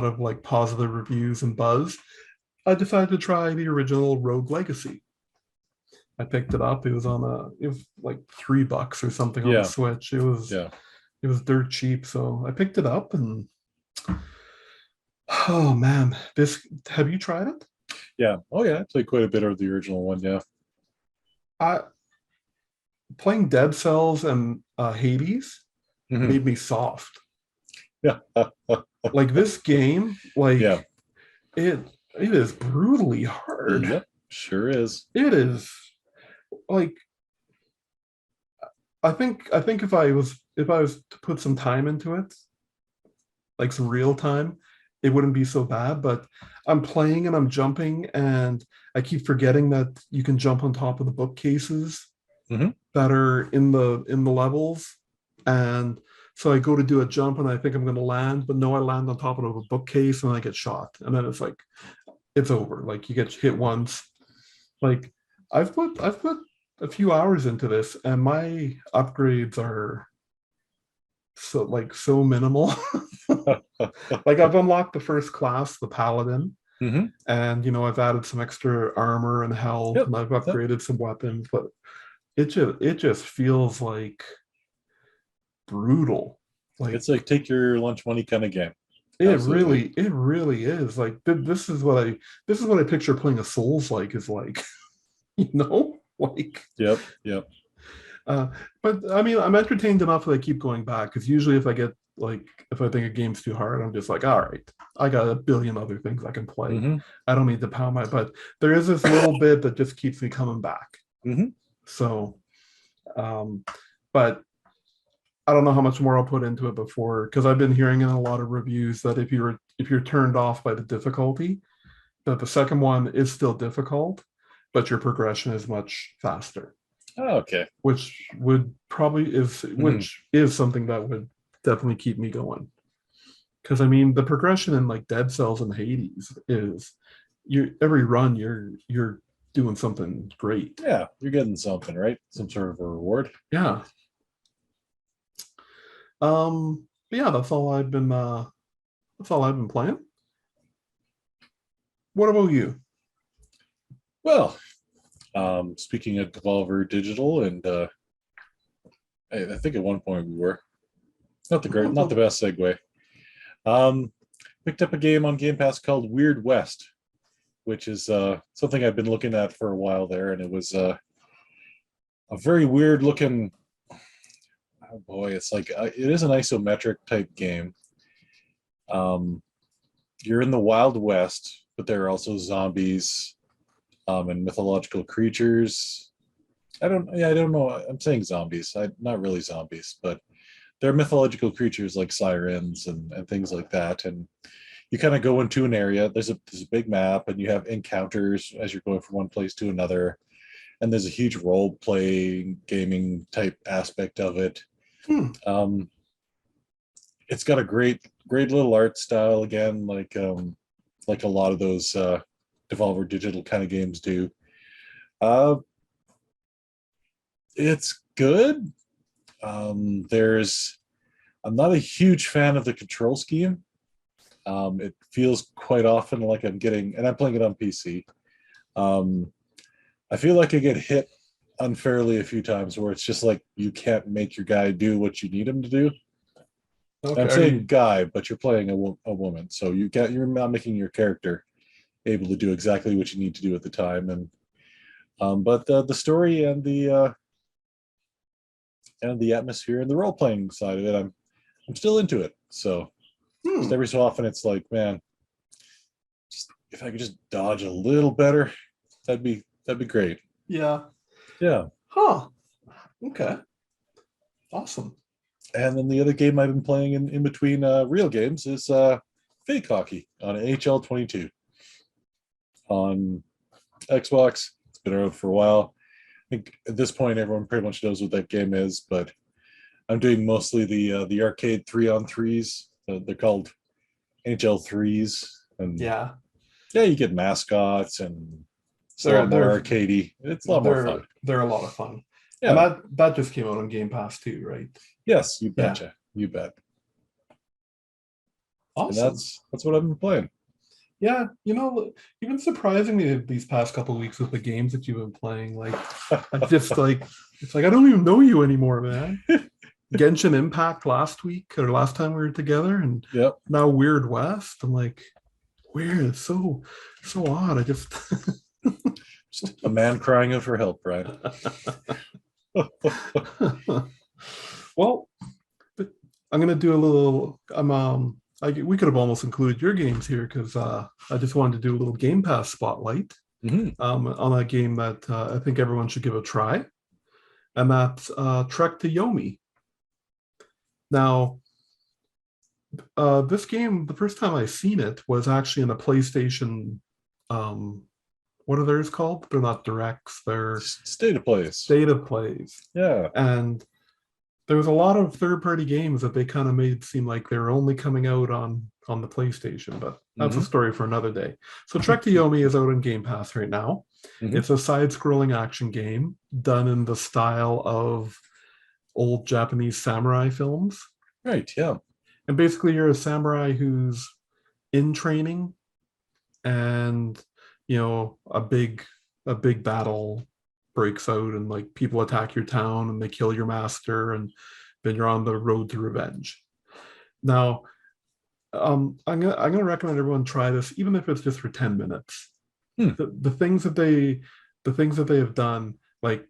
of like positive reviews and buzz. I decided to try the original Rogue Legacy. I picked it up. It was like $3 or something on the Switch. It was dirt cheap, so I picked it up and oh man, have you tried it? Yeah. Oh yeah, I played quite a bit of the original one. Yeah. I playing Dead Cells and Hades made me soft. Yeah. Like this game, like it is brutally hard. Yep, sure is. It is like I think if I was to put some time into it, like some real time, it wouldn't be so bad. But I'm playing and I'm jumping, and I keep forgetting that you can jump on top of the bookcases that are in the levels, and so I go to do a jump and I think I'm going to land, but no, I land on top of a bookcase and I get shot, and then it's like it's over. Like you get hit once. Like I've put a few hours into this, and my upgrades are so minimal. Like I've unlocked the first class, the paladin, and you know I've added some extra armor and health, and I've upgraded some weapons, but it just feels like brutal. Like it's like take your lunch money kind of game. It really is. Like this is what I picture playing a Souls like is like, you know, like Yep. But I mean, I'm entertained enough that I keep going back because usually if I think a game's too hard, I'm just like, all right, I got a billion other things I can play. I don't need to pound my butt. There is this little bit that just keeps me coming back. So, but I don't know how much more I'll put into it before, because I've been hearing in a lot of reviews that if you're turned off by the difficulty, that the second one is still difficult, but your progression is much faster. Oh, okay. Which is something that would definitely keep me going. Because I mean, the progression in like Dead Cells and Hades is every run you're doing something great. Yeah, you're getting something, right? Some sort of a reward. Yeah. But yeah, that's all I've been playing. What about you? Well, speaking of Devolver Digital, and I think at one point we were not the best segue. Um, Picked up a game on Game Pass called Weird West, which is something I've been looking at for a while there, and it was a very weird looking. Oh boy, it's like it is an isometric type game. You're in the Wild West, but there are also zombies and mythological creatures. I don't know. I'm saying zombies. Not really zombies, but they're mythological creatures like sirens and things like that. And you kind of go into an area. There's a big map, and you have encounters as you're going from one place to another. And there's a huge role playing gaming type aspect of it. Hmm. It's got a great little art style again, like a lot of those Devolver Digital kind of games do. It's good. I'm not a huge fan of the control scheme. It feels quite often like I'm getting, and I'm playing it on PC. I feel like I get hit unfairly a few times where it's just like you can't make your guy do what you need him to do. Okay. I'm saying guy, but you're playing a woman, so you're not making your character able to do exactly what you need to do at the time. And but the story and the atmosphere and the role playing side of it, I'm still into it. So just every so often, it's like, man, just if I could just dodge a little better, that'd be great. Yeah. Yeah. Huh. Okay. Awesome. And then the other game I've been playing in between real games is Fake Hockey on HL 22 on Xbox. It's been around for a while. I think at this point everyone pretty much knows what that game is, but I'm doing mostly the arcade 3-on-3s. They're called HL 3s, and Yeah. you get mascots, and it's a lot more arcadey. It's a lot more fun. They're a lot of fun. Yeah. And that just came out on Game Pass too, right? Yes, you betcha. Yeah. You bet. Awesome. And that's what I've been playing. Yeah, you've been surprising me these past couple of weeks with the games that you've been playing. Like, I just like it's like I don't even know you anymore, man. Genshin Impact last week or last time we were together, and now Weird West. I'm like, weird. It's so odd. I just a man crying out for help, Brian. Well, I'm gonna do a little. We could have almost included your games here because I just wanted to do a little Game Pass spotlight on a game that I think everyone should give a try, and that's Trek to Yomi. Now, this game, the first time I seen it was actually in a PlayStation. What are theirs called? They're not directs. They're State of Plays. State of Plays. Yeah, and there was a lot of third-party games that they kind of made seem like they were only coming out on the PlayStation, but that's a story for another day. So Trek to Yomi is out on Game Pass right now. It's a side-scrolling action game done in the style of old Japanese samurai films. Right, yeah. And basically you're a samurai who's in training, and a big battle breaks out, and like people attack your town and they kill your master, and then you're on the road to revenge. Now, I'm gonna recommend everyone try this, even if it's just for 10 minutes. The things that they have done, like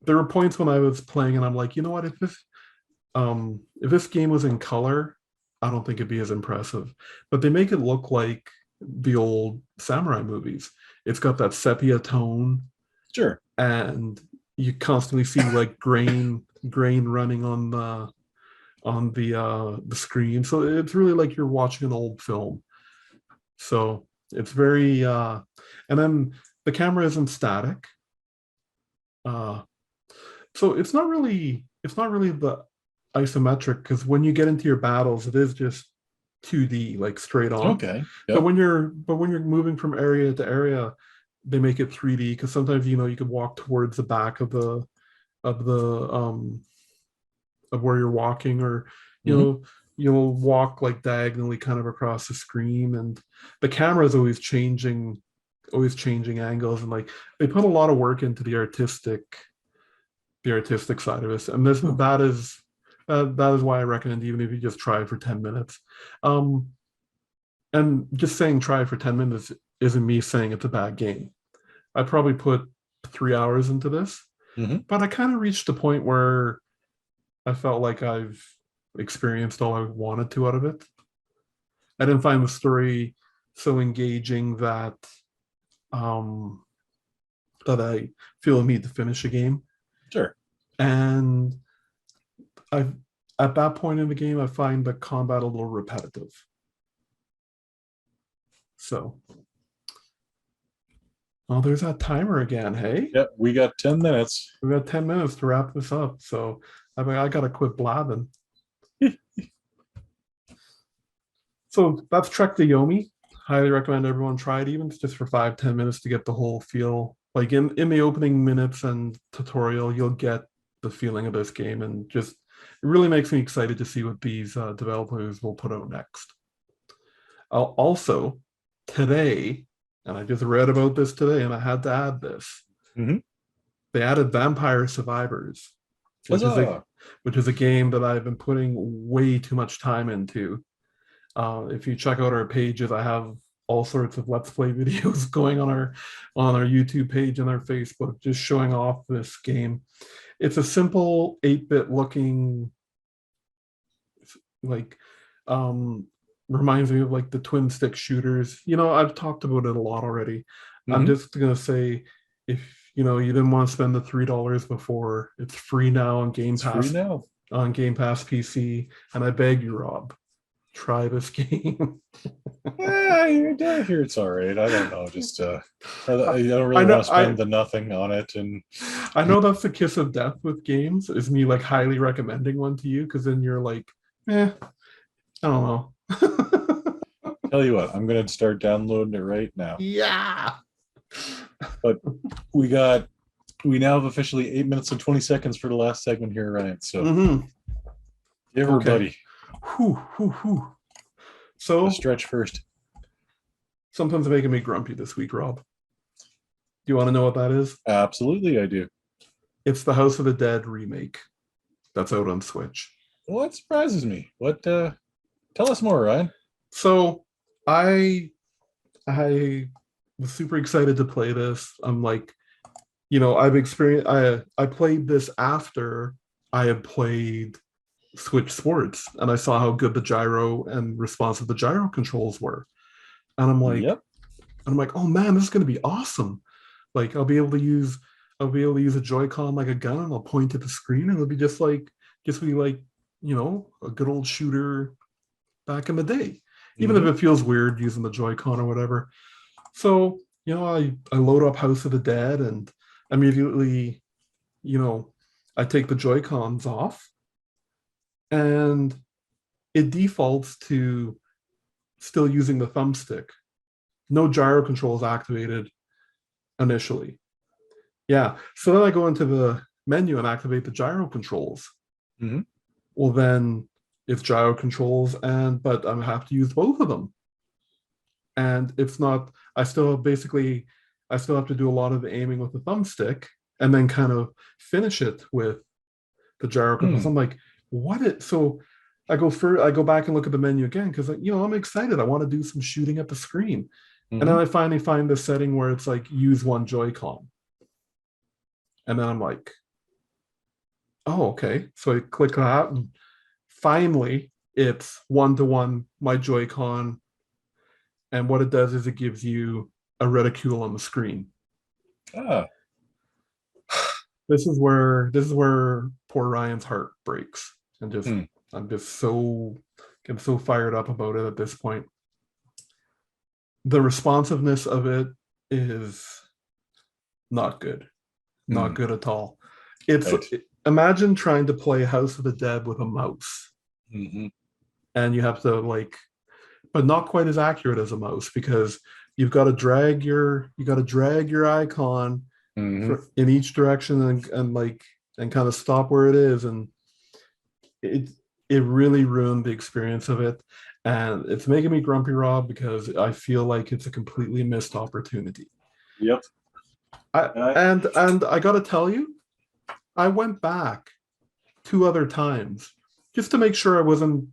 there were points when I was playing and I'm like, you know what, if this game was in color, I don't think it'd be as impressive. But they make it look like the old samurai movies. It's got that sepia tone. Sure. And you constantly see like grain running on the screen. So it's really like you're watching an old film. So it's very and then the camera isn't static. So it's not really the isometric, because when you get into your battles, it is just 2D, like straight on. Okay. Yep. But when you're moving from area to area, they make it 3D, because sometimes you can walk towards the back of where you're walking, or you'll walk like diagonally kind of across the screen, and the camera is always changing angles, and like they put a lot of work into the artistic side of it. And that is why I recommend, even if you just try it for 10 minutes. Um, and just saying try it for 10 minutes isn't me saying it's a bad game. I probably put 3 hours into this, but I kind of reached the point where I felt like I've experienced all I wanted to out of it. I didn't find the story so engaging um, that I feel a need to finish a game. Sure. And I, at that point in the game, I find the combat a little repetitive. So, oh, there's that timer again. Hey, Yeah, we got 10 minutes. we got 10 minutes to wrap this up. So, I mean, I gotta quit blabbing. So that's Trek to Yomi. Highly recommend everyone try it, even just for 5-10 minutes to get the whole feel. Like in the opening minutes and tutorial, you'll get the feeling of this game, and just it really makes me excited to see what these developers will put out next. Also, today, and I just read about this today, and I had to add this. They added Vampire Survivors, which is a game that I've been putting way too much time into. If you check out our pages, I have all sorts of Let's Play videos going on our YouTube page and our Facebook, just showing off this game. It's a simple 8-bit looking, like, reminds me of like the twin stick shooters. I've talked about it a lot already. I'm just gonna say, if you didn't want to spend the $3 before, it's free now on Game Pass. Free now on Game Pass PC, and I beg you, Rob, try this game. I hear it's all right. I don't know. Just I don't really want to spend the nothing on it. And I know that's the kiss of death with games, is me like highly recommending one to you, because then you're like, I don't know. Tell you what, I'm gonna start downloading it right now. Yeah. But we now have officially 8 minutes and 20 seconds for the last segment here, Ryan. So give her, buddy. Whew. So stretch first. Something's making me grumpy this week, Rob. Do you want to know what that is? Absolutely, I do. It's the House of the Dead remake that's out on Switch. What surprises me? What? Tell us more, Ryan. So I was super excited to play this. I'm like, I've experienced. I played this after I had played Switch Sports, and I saw how good the gyro and responsive the gyro controls were, and I'm like, oh man, this is going to be awesome. Like I'll be able to use a Joy-Con like a gun, and I'll point at the screen, and it'll be just like a good old shooter back in the day, even if it feels weird using the Joy-Con or whatever. So I load up House of the Dead, and immediately I take the Joy-Cons off, and it defaults to still using the thumbstick. No gyro controls activated initially. Yeah. So then I go into the menu and activate the gyro controls. Well, then it's gyro controls, but I have to use both of them. And it's not, I still have to do a lot of the aiming with the thumbstick, and then kind of finish it with the gyro controls. I'm like, so I go back and look at the menu again, because I'm excited. I want to do some shooting at the screen. And then I finally find the setting where it's like use one Joy-Con. And then I'm like, oh, okay. So I click that, and finally it's 1-to-1 my Joy-Con. And what it does is it gives you a reticule on the screen. This is where poor Ryan's heart breaks. And just I'm so fired up about it at this point. The responsiveness of it is not good. Not good at all. Imagine trying to play House of the Dead with a mouse. And you have to but not quite as accurate as a mouse, because you've got to drag your icon in each direction, and kind of stop where it is, and it it really ruined the experience of it. And it's making me grumpy, Rob, because I feel like it's a completely missed opportunity. Yep. And I gotta tell you, I went back 2 other times just to make sure I wasn't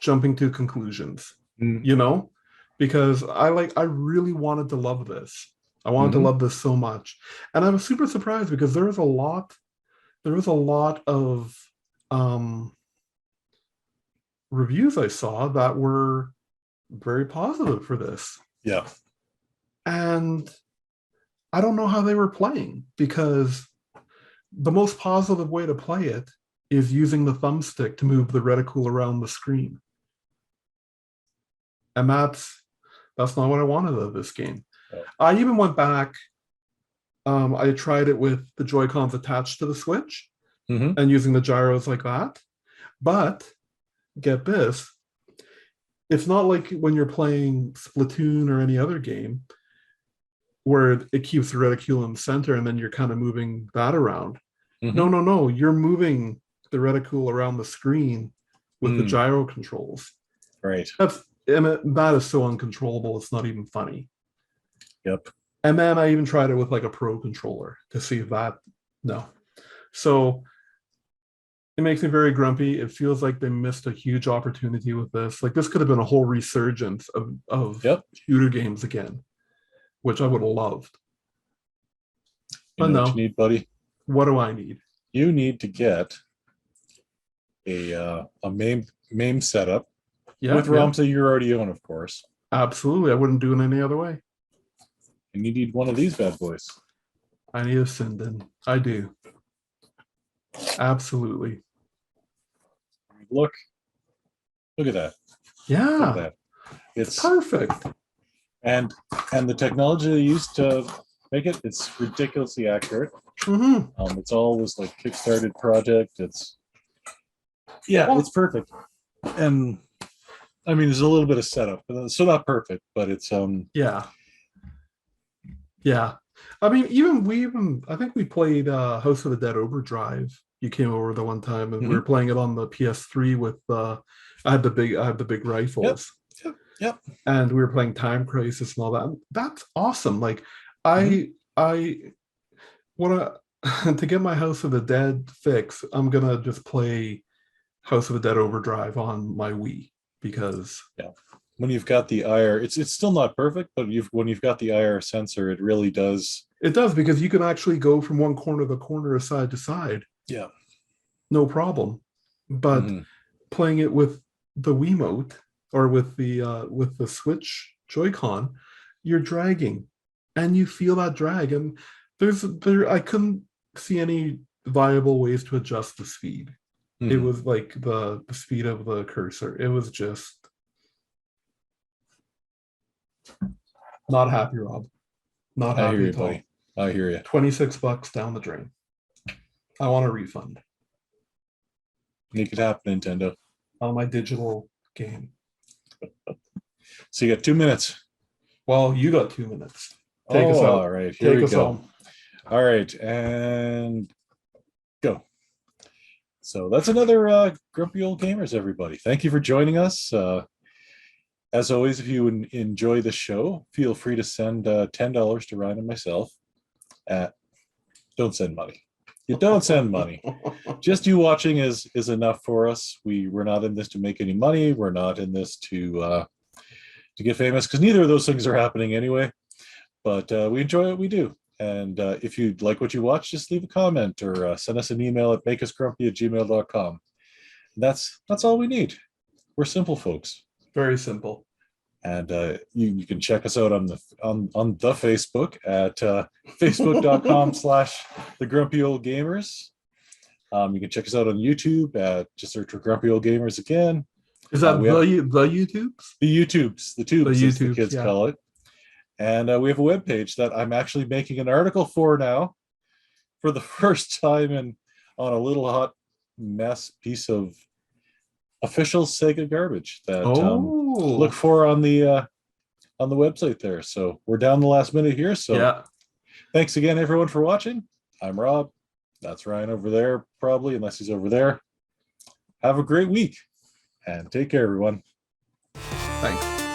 jumping to conclusions, you know, because I really wanted to love this. I wanted to love this so much. And I was super surprised because there was a lot of reviews I saw that were very positive for this. Yeah. And I don't know how they were playing, because the most positive way to play it is using the thumbstick to move the reticle around the screen. And that's not what I wanted of this game. Oh. I even went back. I tried it with the Joy-Cons attached to the Switch and using the gyros like that. But get this, it's not like when you're playing Splatoon or any other game where it keeps the reticule in the center and then you're kind of moving that around. No. You're moving the reticule around the screen with the gyro controls. Right. That is so uncontrollable. It's not even funny. Yep. And then I even tried it with like a pro controller to see if that, no. So it makes me very grumpy. It feels like they missed a huge opportunity with this. Like, this could have been a whole resurgence of shooter games again, which I would have loved. You know what you need, buddy? What do I need? You need to get a MAME setup with ROMs that you already own, of course. Absolutely. I wouldn't do it any other way. And you need one of these bad boys. I need a Sinden. I do. Absolutely. Look at that. Yeah. Look at that. It's perfect. And the technology they used to make it, it's ridiculously accurate. It's always like Kickstarted project. It's perfect. And I mean, there's a little bit of setup, so not perfect, but it's yeah. I mean, I think we played House of the Dead Overdrive. You came over the one time, and we were playing it on the PS3 with I had the big rifles. Yep. And we were playing Time Crisis and all that. That's awesome. Like, I want to get my House of the Dead fix. I'm gonna just play House of the Dead Overdrive on my Wii, because when you've got the IR, it's still not perfect, but when you've got the IR sensor, it really does. It does, because you can actually go from one corner to corner, side to side. Yeah. No problem. But playing it with the Wiimote or with the Switch Joy-Con, you're dragging, and you feel that drag. And I couldn't see any viable ways to adjust the speed. It was like the speed of the cursor. It was just not happy, Rob. Not happy. I hear you, buddy. I hear you. $26 down the drain. I want a refund. Make it happen, Nintendo. On my digital game. So you got 2 minutes. Well, you got 2 minutes. Take us out. All right. Here Take we us go. home. All right, and go. So that's another Grumpy Old Gamers, everybody. Thank you for joining us. As always, if you enjoy the show, feel free to send $10 to Ryan and myself. Don't send money. You don't send money. Just you watching is enough for us. We're not in this to make any money. We're not in this to get famous, because neither of those things are happening anyway. But we enjoy what we do. And if you like what you watch, just leave a comment or send us an email at makeusgrumpy@gmail.com. That's all we need. We're simple folks. Very simple. And you can check us out on the Facebook at facebook.com/thegrumpyoldgamers. You can check us out on YouTube at just search for Grumpy Old Gamers again. Is that the YouTubes? The YouTubes, as the kids call it. And we have a webpage that I'm actually making an article for now, for the first time on a little hot mess piece of official Sega garbage that look for on the website there. So we're down the last minute here. So thanks again, everyone, for watching. I'm Rob. That's Ryan over there, probably, unless he's over there. Have a great week and take care, everyone. Thanks.